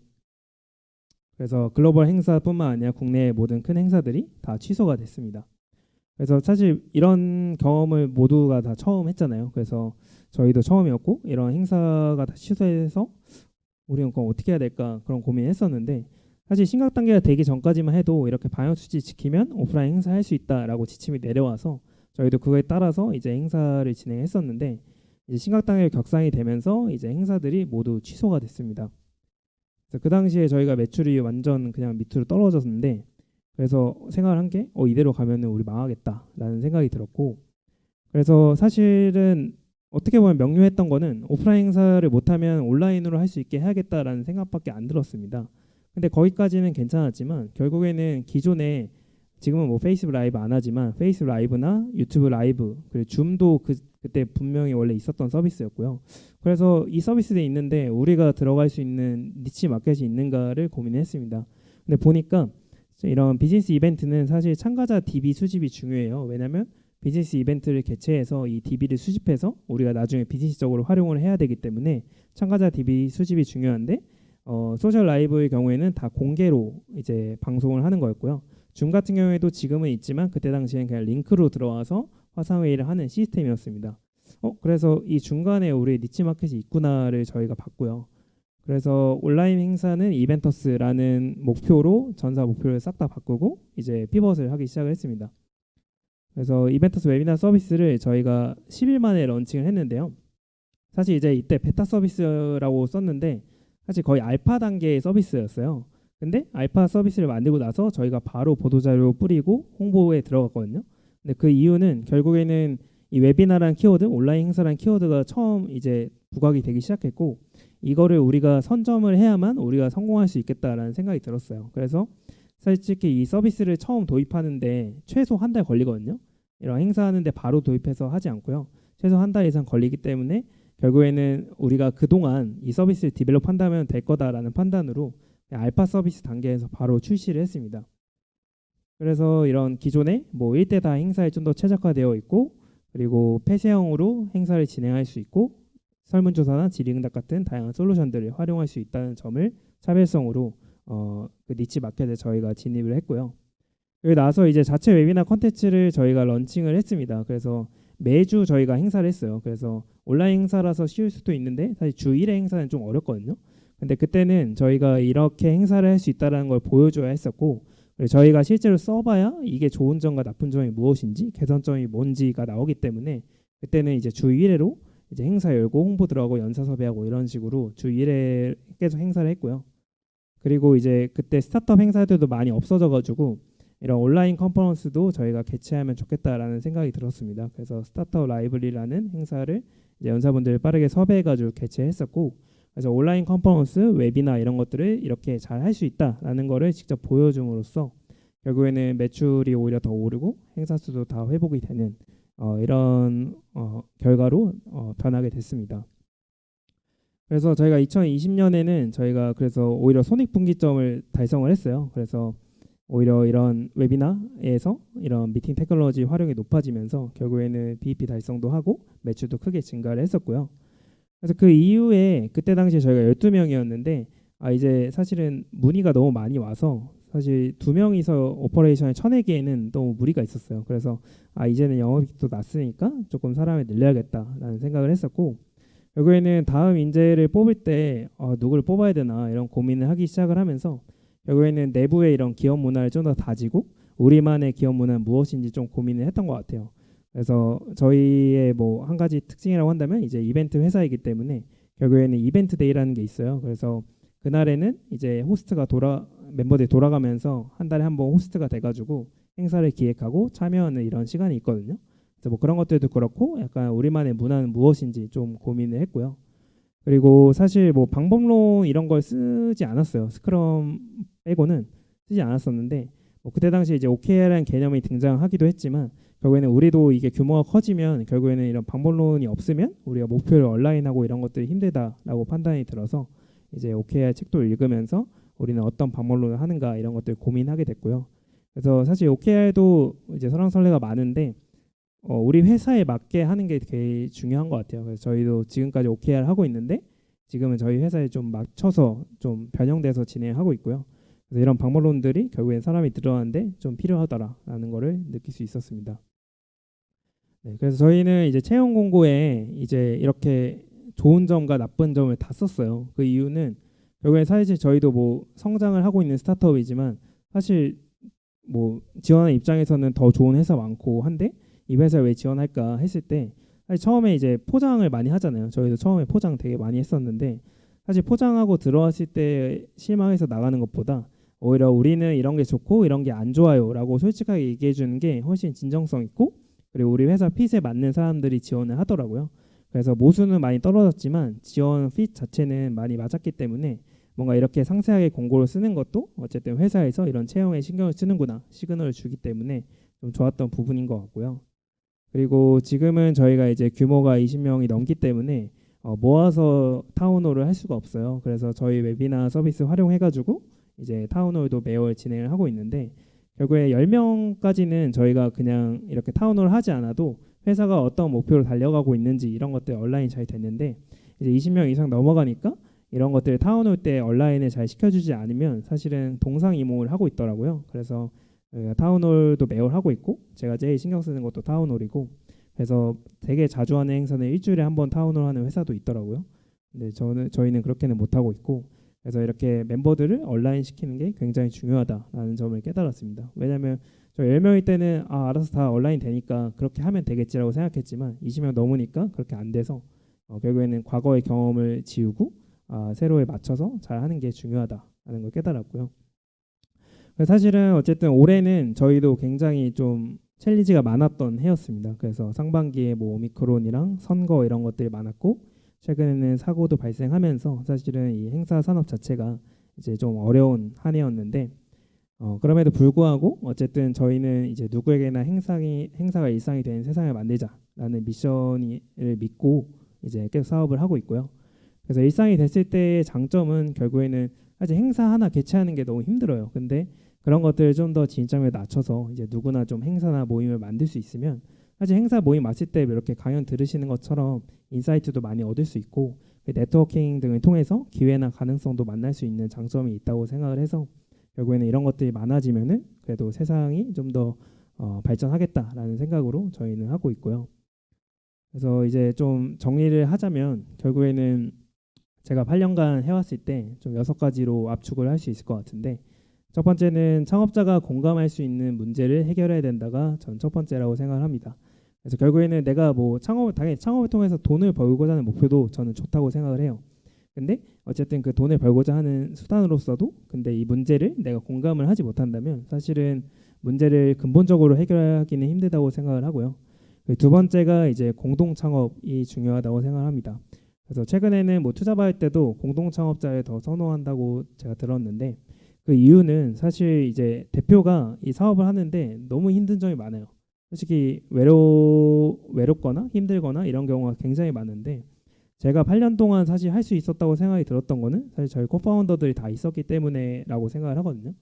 그래서 글로벌 행사뿐만 아니라 국내의 모든 큰 행사들이 다 취소가 됐습니다. 그래서 사실 이런 경험을 모두가 다 처음 했잖아요. 그래서 저희도 처음이었고 이런 행사가 다 취소해서 우리는 그럼 어떻게 해야 될까 그런 고민했었는데 사실 심각 단계가 되기 전까지만 해도 이렇게 방역 수치 지키면 오프라인 행사 할 수 있다라고 지침이 내려와서 저희도 그거에 따라서 이제 행사를 진행했었는데 이제 심각 단계가 격상이 되면서 이제 행사들이 모두 취소가 됐습니다. 그래서 그 당시에 저희가 매출이 완전 그냥 밑으로 떨어졌는데 그래서 생각을 한 게 이대로 가면은 우리 망하겠다라는 생각이 들었고 그래서 사실은 어떻게 보면 명료했던 거는 오프라인 행사를 못하면 온라인으로 할 수 있게 해야겠다라는 생각밖에 안 들었습니다. 근데 거기까지는 괜찮았지만 결국에는 기존에 지금은 뭐 페이스북 라이브 안 하지만 페이스북 라이브나 유튜브 라이브 그리고 줌도 그때 분명히 원래 있었던 서비스였고요. 그래서 이 서비스들이 있는데 우리가 들어갈 수 있는 니치 마켓이 있는가를 고민했습니다. 근데 보니까 이런 비즈니스 이벤트는 사실 참가자 DB 수집이 중요해요. 왜냐하면 비즈니스 이벤트를 개최해서 이 DB를 수집해서 우리가 나중에 비즈니스적으로 활용을 해야 되기 때문에 참가자 DB 수집이 중요한데 소셜 라이브의 경우에는 다 공개로 이제 방송을 하는 거였고요. 줌 같은 경우에도 지금은 있지만 그때 당시에는 그냥 링크로 들어와서 화상회의를 하는 시스템이었습니다. 그래서 이 중간에 우리 니치 마켓이 있구나를 저희가 봤고요. 그래서 온라인 행사는 이벤터스라는 목표로 전사 목표를 싹 다 바꾸고 이제 피벗을 하기 시작을 했습니다. 그래서 이벤터스 웨비나 서비스를 저희가 10일 만에 런칭을 했는데요. 사실 이제 이때 베타 서비스라고 썼는데 사실 거의 알파 단계의 서비스였어요. 근데 알파 서비스를 만들고 나서 저희가 바로 보도자료 뿌리고 홍보에 들어갔거든요. 근데 그 이유는 결국에는 이 웨비나라는 키워드, 온라인 행사라는 키워드가 처음 이제 부각이 되기 시작했고 이거를 우리가 선점을 해야만 우리가 성공할 수 있겠다라는 생각이 들었어요. 그래서 솔직히 이 서비스를 처음 도입하는데 최소 한 달 걸리거든요. 이런 행사하는데 바로 도입해서 하지 않고요. 최소 한 달 이상 걸리기 때문에 결국에는 우리가 그동안 이 서비스를 디벨롭한다면 될 거다라는 판단으로 알파 서비스 단계에서 바로 출시를 했습니다. 그래서 이런 기존에 뭐 1대 다 행사에 좀 더 최적화되어 있고 그리고 폐쇄형으로 행사를 진행할 수 있고 설문조사나 질의응답 같은 다양한 솔루션들을 활용할 수 있다는 점을 차별성으로 그 니치 마켓에 저희가 진입을 했고요. 여기 나서 이제 자체 웨비나 컨텐츠를 저희가 런칭을 했습니다. 그래서 매주 저희가 행사를 했어요. 그래서 온라인 행사라서 쉬울 수도 있는데 사실 주 1회 행사는 좀 어렵거든요. 근데 그때는 저희가 이렇게 행사를 할 수 있다는 걸 보여줘야 했었고, 그리고 저희가 실제로 써봐야 이게 좋은 점과 나쁜 점이 무엇인지 개선점이 뭔지가 나오기 때문에 그때는 이제 주 1회로 이제 행사 열고 홍보 들어가고 연사 섭외하고 이런 식으로 주 1회 계속 행사를 했고요. 그리고 이제 그때 스타트업 행사들도 많이 없어져가지고 이런 온라인 컨퍼런스도 저희가 개최하면 좋겠다라는 생각이 들었습니다. 그래서 스타트업 라이브리라는 행사를 이제 연사분들 빠르게 섭외해가지고 개최했었고, 그래서 온라인 컨퍼런스, 웨비나 이런 것들을 이렇게 잘 할 수 있다라는 거를 직접 보여줌으로써 결국에는 매출이 오히려 더 오르고 행사 수도 다 회복이 되는 이런 결과로 변하게 됐습니다. 그래서 저희가 2020년에는 저희가 그래서 오히려 손익분기점을 달성을 했어요. 그래서 오히려 이런 웨비나에서 이런 미팅 테크놀로지 활용이 높아지면서 결국에는 BEP 달성도 하고 매출도 크게 증가를 했었고요. 그래서 그 이후에 그때 당시에 저희가 12명이었는데 이제 사실은 문의가 너무 많이 와서 사실 2명이서 오퍼레이션을 쳐내기에는 너무 무리가 있었어요. 그래서 이제는 영업이익도 났으니까 조금 사람을 늘려야겠다라는 생각을 했었고, 결국에는 다음 인재를 뽑을 때 누구를 뽑아야 되나 이런 고민을 하기 시작을 하면서 결국에는 내부의 이런 기업 문화를 좀 더 다지고 우리만의 기업 문화는 무엇인지 좀 고민을 했던 것 같아요. 그래서 저희의 뭐 한 가지 특징이라고 한다면 이제 이벤트 회사이기 때문에 결국에는 이벤트 데이라는 게 있어요. 그래서 그날에는 이제 멤버들이 돌아가면서 한 달에 한 번 호스트가 돼가지고 행사를 기획하고 참여하는 이런 시간이 있거든요. 그래서 뭐 그런 것들도 그렇고 약간 우리만의 문화는 무엇인지 좀 고민을 했고요. 그리고 사실 뭐 방법론 이런 걸 쓰지 않았어요. 스크럼 빼고는 쓰지 않았었는데 뭐 그때 당시 이제 OKR이라는 개념이 등장하기도 했지만 결국에는 우리도 이게 규모가 커지면 결국에는 이런 방법론이 없으면 우리가 목표를 얼라인하고 이런 것들이 힘들다라고 판단이 들어서 이제 OKR 책도 읽으면서 우리는 어떤 방법론을 하는가 이런 것들 고민하게 됐고요. 그래서 사실 OKR도 이제 설왕설래가 많은데 우리 회사에 맞게 하는 게 되게 중요한 것 같아요. 그래서 저희도 지금까지 OKR 하고 있는데 지금은 저희 회사에 좀 맞춰서 좀 변형돼서 진행하고 있고요. 그래서 이런 방법론들이 결국엔 사람이 늘어나는데 좀 필요하다라는 거를 느낄 수 있었습니다. 네, 그래서 저희는 이제 채용 공고에 이제 이렇게 좋은 점과 나쁜 점을 다 썼어요. 그 이유는 결국엔 사실 저희도 뭐 성장을 하고 있는 스타트업이지만 사실 뭐 지원하는 입장에서는 더 좋은 회사 많고 한데 이 회사에 왜 지원할까 했을 때 사실 처음에 이제 포장을 많이 하잖아요. 저희도 처음에 포장 되게 많이 했었는데 사실 포장하고 들어왔을 때 실망해서 나가는 것보다 오히려 우리는 이런 게 좋고 이런 게 안 좋아요라고 솔직하게 얘기해 주는 게 훨씬 진정성 있고 그리고 우리 회사 핏에 맞는 사람들이 지원을 하더라고요. 그래서 모수는 많이 떨어졌지만 지원 핏 자체는 많이 맞았기 때문에 뭔가 이렇게 상세하게 공고를 쓰는 것도 어쨌든 회사에서 이런 채용에 신경을 쓰는구나 시그널을 주기 때문에 좀 좋았던 부분인 것 같고요. 그리고 지금은 저희가 이제 규모가 20명이 넘기 때문에 모아서 타운홀을 할 수가 없어요. 그래서 저희 웨비나 서비스 활용해가지고 이제 타운홀도 매월 진행을 하고 있는데 결국에 10명까지는 저희가 그냥 이렇게 타운홀 하지 않아도 회사가 어떤 목표로 달려가고 있는지 이런 것들 온라인 잘 됐는데 이제 20명 이상 넘어가니까 이런 것들 타운홀 때 온라인에 잘 시켜주지 않으면 사실은 동상이몽을 하고 있더라고요. 그래서 타운홀도 매월 하고 있고 제가 제일 신경 쓰는 것도 타운홀이고 그래서 되게 자주 하는 행사는 일주일에 한 번 타운홀 하는 회사도 있더라고요. 근데 저희는 그렇게는 못 하고 있고 그래서 이렇게 멤버들을 온라인 시키는 게 굉장히 중요하다라는 점을 깨달았습니다. 왜냐하면 저 10명일 때는 알아서 다 온라인 되니까 그렇게 하면 되겠지라고 생각했지만 20명 넘으니까 그렇게 안 돼서 결국에는 과거의 경험을 지우고 새로에 맞춰서 잘 하는 게 중요하다라는 걸 깨달았고요. 사실은 어쨌든 올해는 저희도 굉장히 좀 챌린지가 많았던 해였습니다. 그래서 상반기에 뭐 오미크론이랑 선거 이런 것들이 많았고 최근에는 사고도 발생하면서 사실은 이 행사 산업 자체가 이제 좀 어려운 한 해였는데 그럼에도 불구하고 어쨌든 저희는 이제 누구에게나 행사가 일상이 되는 세상을 만들자라는 미션을 믿고 이제 계속 사업을 하고 있고요. 그래서 일상이 됐을 때의 장점은 결국에는 사실 행사 하나 개최하는 게 너무 힘들어요. 근데 그런 것들을 좀 더 진점에 낮춰서 이제 누구나 좀 행사나 모임을 만들 수 있으면 사실 행사 모임 왔을 때 이렇게 강연 들으시는 것처럼 인사이트도 많이 얻을 수 있고 그 네트워킹 등을 통해서 기회나 가능성도 만날 수 있는 장점이 있다고 생각을 해서 결국에는 이런 것들이 많아지면은 그래도 세상이 좀 더 발전하겠다라는 생각으로 저희는 하고 있고요. 그래서 이제 좀 정리를 하자면 결국에는 제가 8년간 해왔을 때 좀 6가지로 압축을 할 수 있을 것 같은데 첫 번째는 창업자가 공감할 수 있는 문제를 해결해야 된다가 전 첫 번째라고 생각을 합니다. 그래서 결국에는 내가 뭐 당연히 창업을 통해서 돈을 벌고자 하는 목표도 저는 좋다고 생각을 해요. 근데 어쨌든 그 돈을 벌고자 하는 수단으로서도 근데 이 문제를 내가 공감을 하지 못한다면 사실은 문제를 근본적으로 해결하기는 힘들다고 생각을 하고요. 두 번째가 이제 공동 창업이 중요하다고 생각합니다. 그래서 최근에는 뭐 투자 받을 때도 공동 창업자를 더 선호한다고 제가 들었는데 그 이유는 사실 이제 대표가 이 사업을 하는데 너무 힘든 점이 많아요. 솔직히 외롭거나 힘들거나 이런 경우가 굉장히 많은데 제가 8년 동안 사실 할 수 있었다고 생각이 들었던 거는 사실 저희 코파운더들이 다 있었기 때문에라고 생각을 하거든요.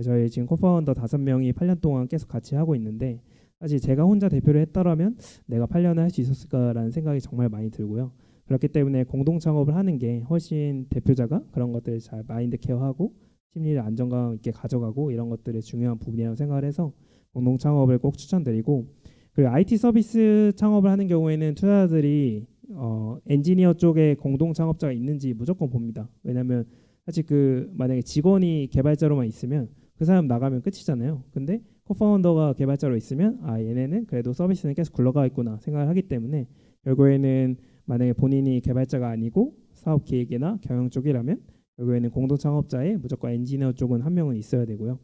저희 지금 코파운더 5명이 8년 동안 계속 같이 하고 있는데 사실 제가 혼자 대표를 했더라면 내가 8년을 할 수 있었을까라는 생각이 정말 많이 들고요. 그렇기 때문에 공동 창업을 하는 게 훨씬 대표자가 그런 것들을 잘 마인드 케어하고 심리를 안정감 있게 가져가고 이런 것들이 중요한 부분이라고 생각을 해서 공동 창업을 꼭 추천드리고 그리고 IT 서비스 창업을 하는 경우에는 투자자들이 엔지니어 쪽에 공동 창업자가 있는지 무조건 봅니다. 왜냐하면 사실 그 만약에 직원이 개발자로만 있으면 그 사람 나가면 끝이잖아요. 근데 코파운더가 개발자로 있으면 아 얘네는 그래도 서비스는 계속 굴러가 있구나 생각을 하기 때문에 결국에는 만약에 본인이 개발자가 아니고 사업 기획이나 경영 쪽이라면 결국에는 공동 창업자에 무조건 엔지니어 쪽은 한 명은 있어야 되고요.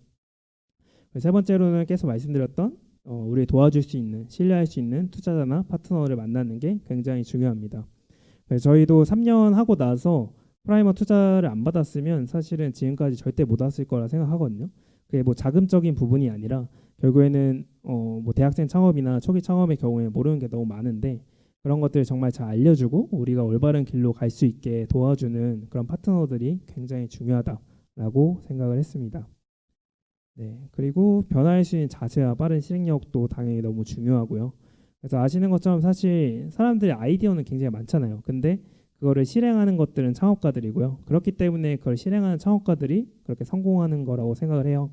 세 번째로는 계속 말씀드렸던 우리 도와줄 수 있는 신뢰할 수 있는 투자자나 파트너를 만나는 게 굉장히 중요합니다. 저희도 3년 하고 나서 프라이머 투자를 안 받았으면 사실은 지금까지 절대 못 왔을 거라 생각하거든요. 그게 뭐 자금적인 부분이 아니라 결국에는 뭐 대학생 창업이나 초기 창업의 경우에 모르는 게 너무 많은데 그런 것들을 정말 잘 알려주고 우리가 올바른 길로 갈 수 있게 도와주는 그런 파트너들이 굉장히 중요하다라고 생각을 했습니다. 네, 그리고 변화할 수 있는 자세와 빠른 실행력도 당연히 너무 중요하고요. 그래서 아시는 것처럼 사실 사람들의 아이디어는 굉장히 많잖아요. 근데 그거를 실행하는 것들은 창업가들이고요. 그렇기 때문에 그걸 실행하는 창업가들이 그렇게 성공하는 거라고 생각을 해요.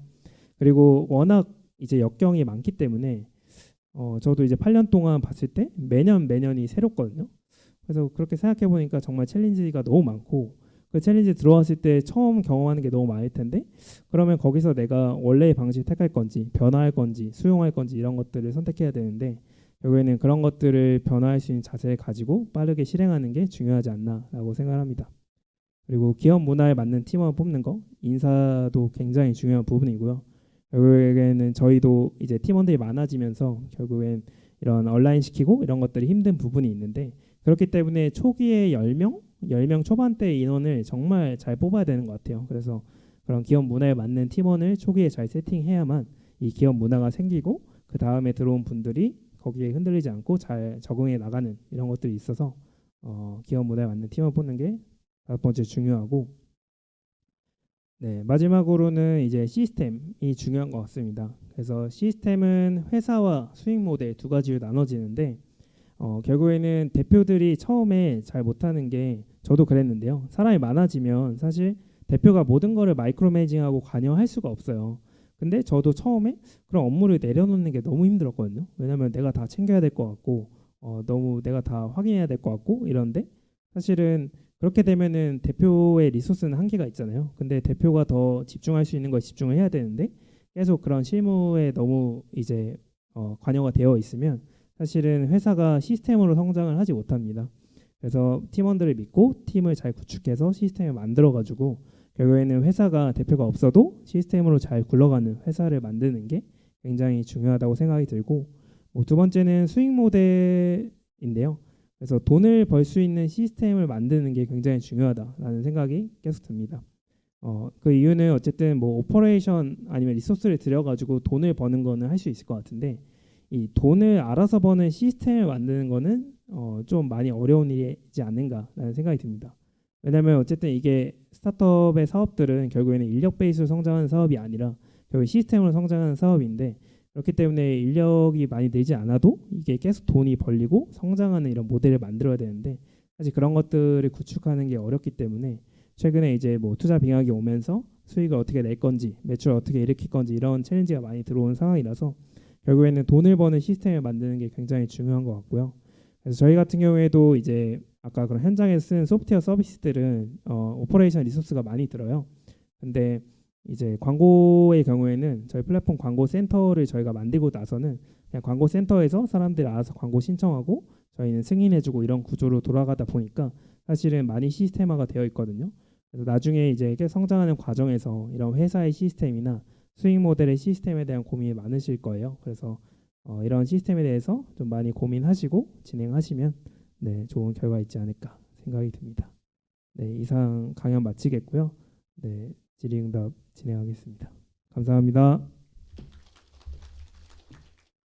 그리고 워낙 이제 역경이 많기 때문에 저도 이제 8년 동안 봤을 때 매년이 새롭거든요. 그래서 그렇게 생각해 보니까 정말 챌린지가 너무 많고 그 챌린지 들어왔을 때 처음 경험하는 게 너무 많을 텐데 그러면 거기서 내가 원래의 방식 택할 건지 변화할 건지 수용할 건지 이런 것들을 선택해야 되는데 결국에는 그런 것들을 변화할 수 있는 자세를 가지고 빠르게 실행하는 게 중요하지 않나라고 생각합니다. 그리고 기업 문화에 맞는 팀원을 뽑는 거 인사도 굉장히 중요한 부분이고요. 결국에는 저희도 이제 팀원들이 많아지면서 결국엔 이런 온라인 시키고 이런 것들이 힘든 부분이 있는데 그렇기 때문에 초기에 10명 초반대 인원을 정말 잘 뽑아야 되는 것 같아요. 그래서 그런 기업 문화에 맞는 팀원을 초기에 잘 세팅해야만 이 기업 문화가 생기고 그 다음에 들어온 분들이 거기에 흔들리지 않고 잘 적응해 나가는 이런 것들이 있어서 기업 문화에 맞는 팀원 뽑는 게 5번째 중요하고 네, 마지막으로는 이제 시스템이 중요한 것 같습니다. 그래서 시스템은 회사와 수익 모델 두 가지로 나눠지는데 결국에는 대표들이 처음에 잘 못하는 게 저도 그랬는데요. 사람이 많아지면 사실 대표가 모든 거를 마이크로 매니징하고 관여할 수가 없어요. 근데 저도 처음에 그런 업무를 내려놓는 게 너무 힘들었거든요. 왜냐하면 내가 다 챙겨야 될 것 같고 너무 내가 다 확인해야 될 것 같고 이런데 사실은 그렇게 되면은 대표의 리소스는 한계가 있잖아요. 근데 대표가 더 집중할 수 있는 걸 집중을 해야 되는데 계속 그런 실무에 너무 이제 관여가 되어 있으면 사실은 회사가 시스템으로 성장을 하지 못합니다. 그래서 팀원들을 믿고 팀을 잘 구축해서 시스템을 만들어 가지고 결국에는 회사가 대표가 없어도 시스템으로 잘 굴러가는 회사를 만드는 게 굉장히 중요하다고 생각이 들고 두 번째는 수익 모델인데요. 그래서 돈을 벌 수 있는 시스템을 만드는 게 굉장히 중요하다라는 생각이 계속 듭니다. 그 이유는 어쨌든 뭐 오퍼레이션 아니면 리소스를 들여가지고 돈을 버는 거는 할 수 있을 것 같은데 이 돈을 알아서 버는 시스템을 만드는 거는 좀 많이 어려운 일이지 않는가라는 생각이 듭니다. 왜냐하면 어쨌든 이게 스타트업의 사업들은 결국에는 인력 베이스로 성장하는 사업이 아니라 결국 시스템으로 성장하는 사업인데 그렇기 때문에 인력이 많이 늘지 않아도 이게 계속 돈이 벌리고 성장하는 이런 모델을 만들어야 되는데 사실 그런 것들을 구축하는 게 어렵기 때문에 최근에 이제 뭐 투자 빙하기 오면서 수익을 어떻게 낼 건지 매출을 어떻게 일으킬 건지 이런 챌린지가 많이 들어온 상황이라서 결국에는 돈을 버는 시스템을 만드는 게 굉장히 중요한 것 같고요. 그래서 저희 같은 경우에도 이제 아까 그런 현장에 쓴 소프트웨어 서비스들은 오퍼레이션 리소스가 많이 들어요. 근데 이제 광고의 경우에는 저희 플랫폼 광고 센터를 저희가 만들고 나서는 그냥 광고 센터에서 사람들이 알아서 광고 신청하고 저희는 승인해주고 이런 구조로 돌아가다 보니까 사실은 많이 시스템화가 되어 있거든요. 그래서 나중에 이제 이게 성장하는 과정에서 이런 회사의 시스템이나 수익 모델의 시스템에 대한 고민이 많으실 거예요. 그래서 이런 시스템에 대해서 좀 많이 고민하시고 진행하시면 네, 좋은 결과 있지 않을까 생각이 듭니다. 네, 이상 강연 마치겠고요. 네, 질의응답 진행하겠습니다. 감사합니다.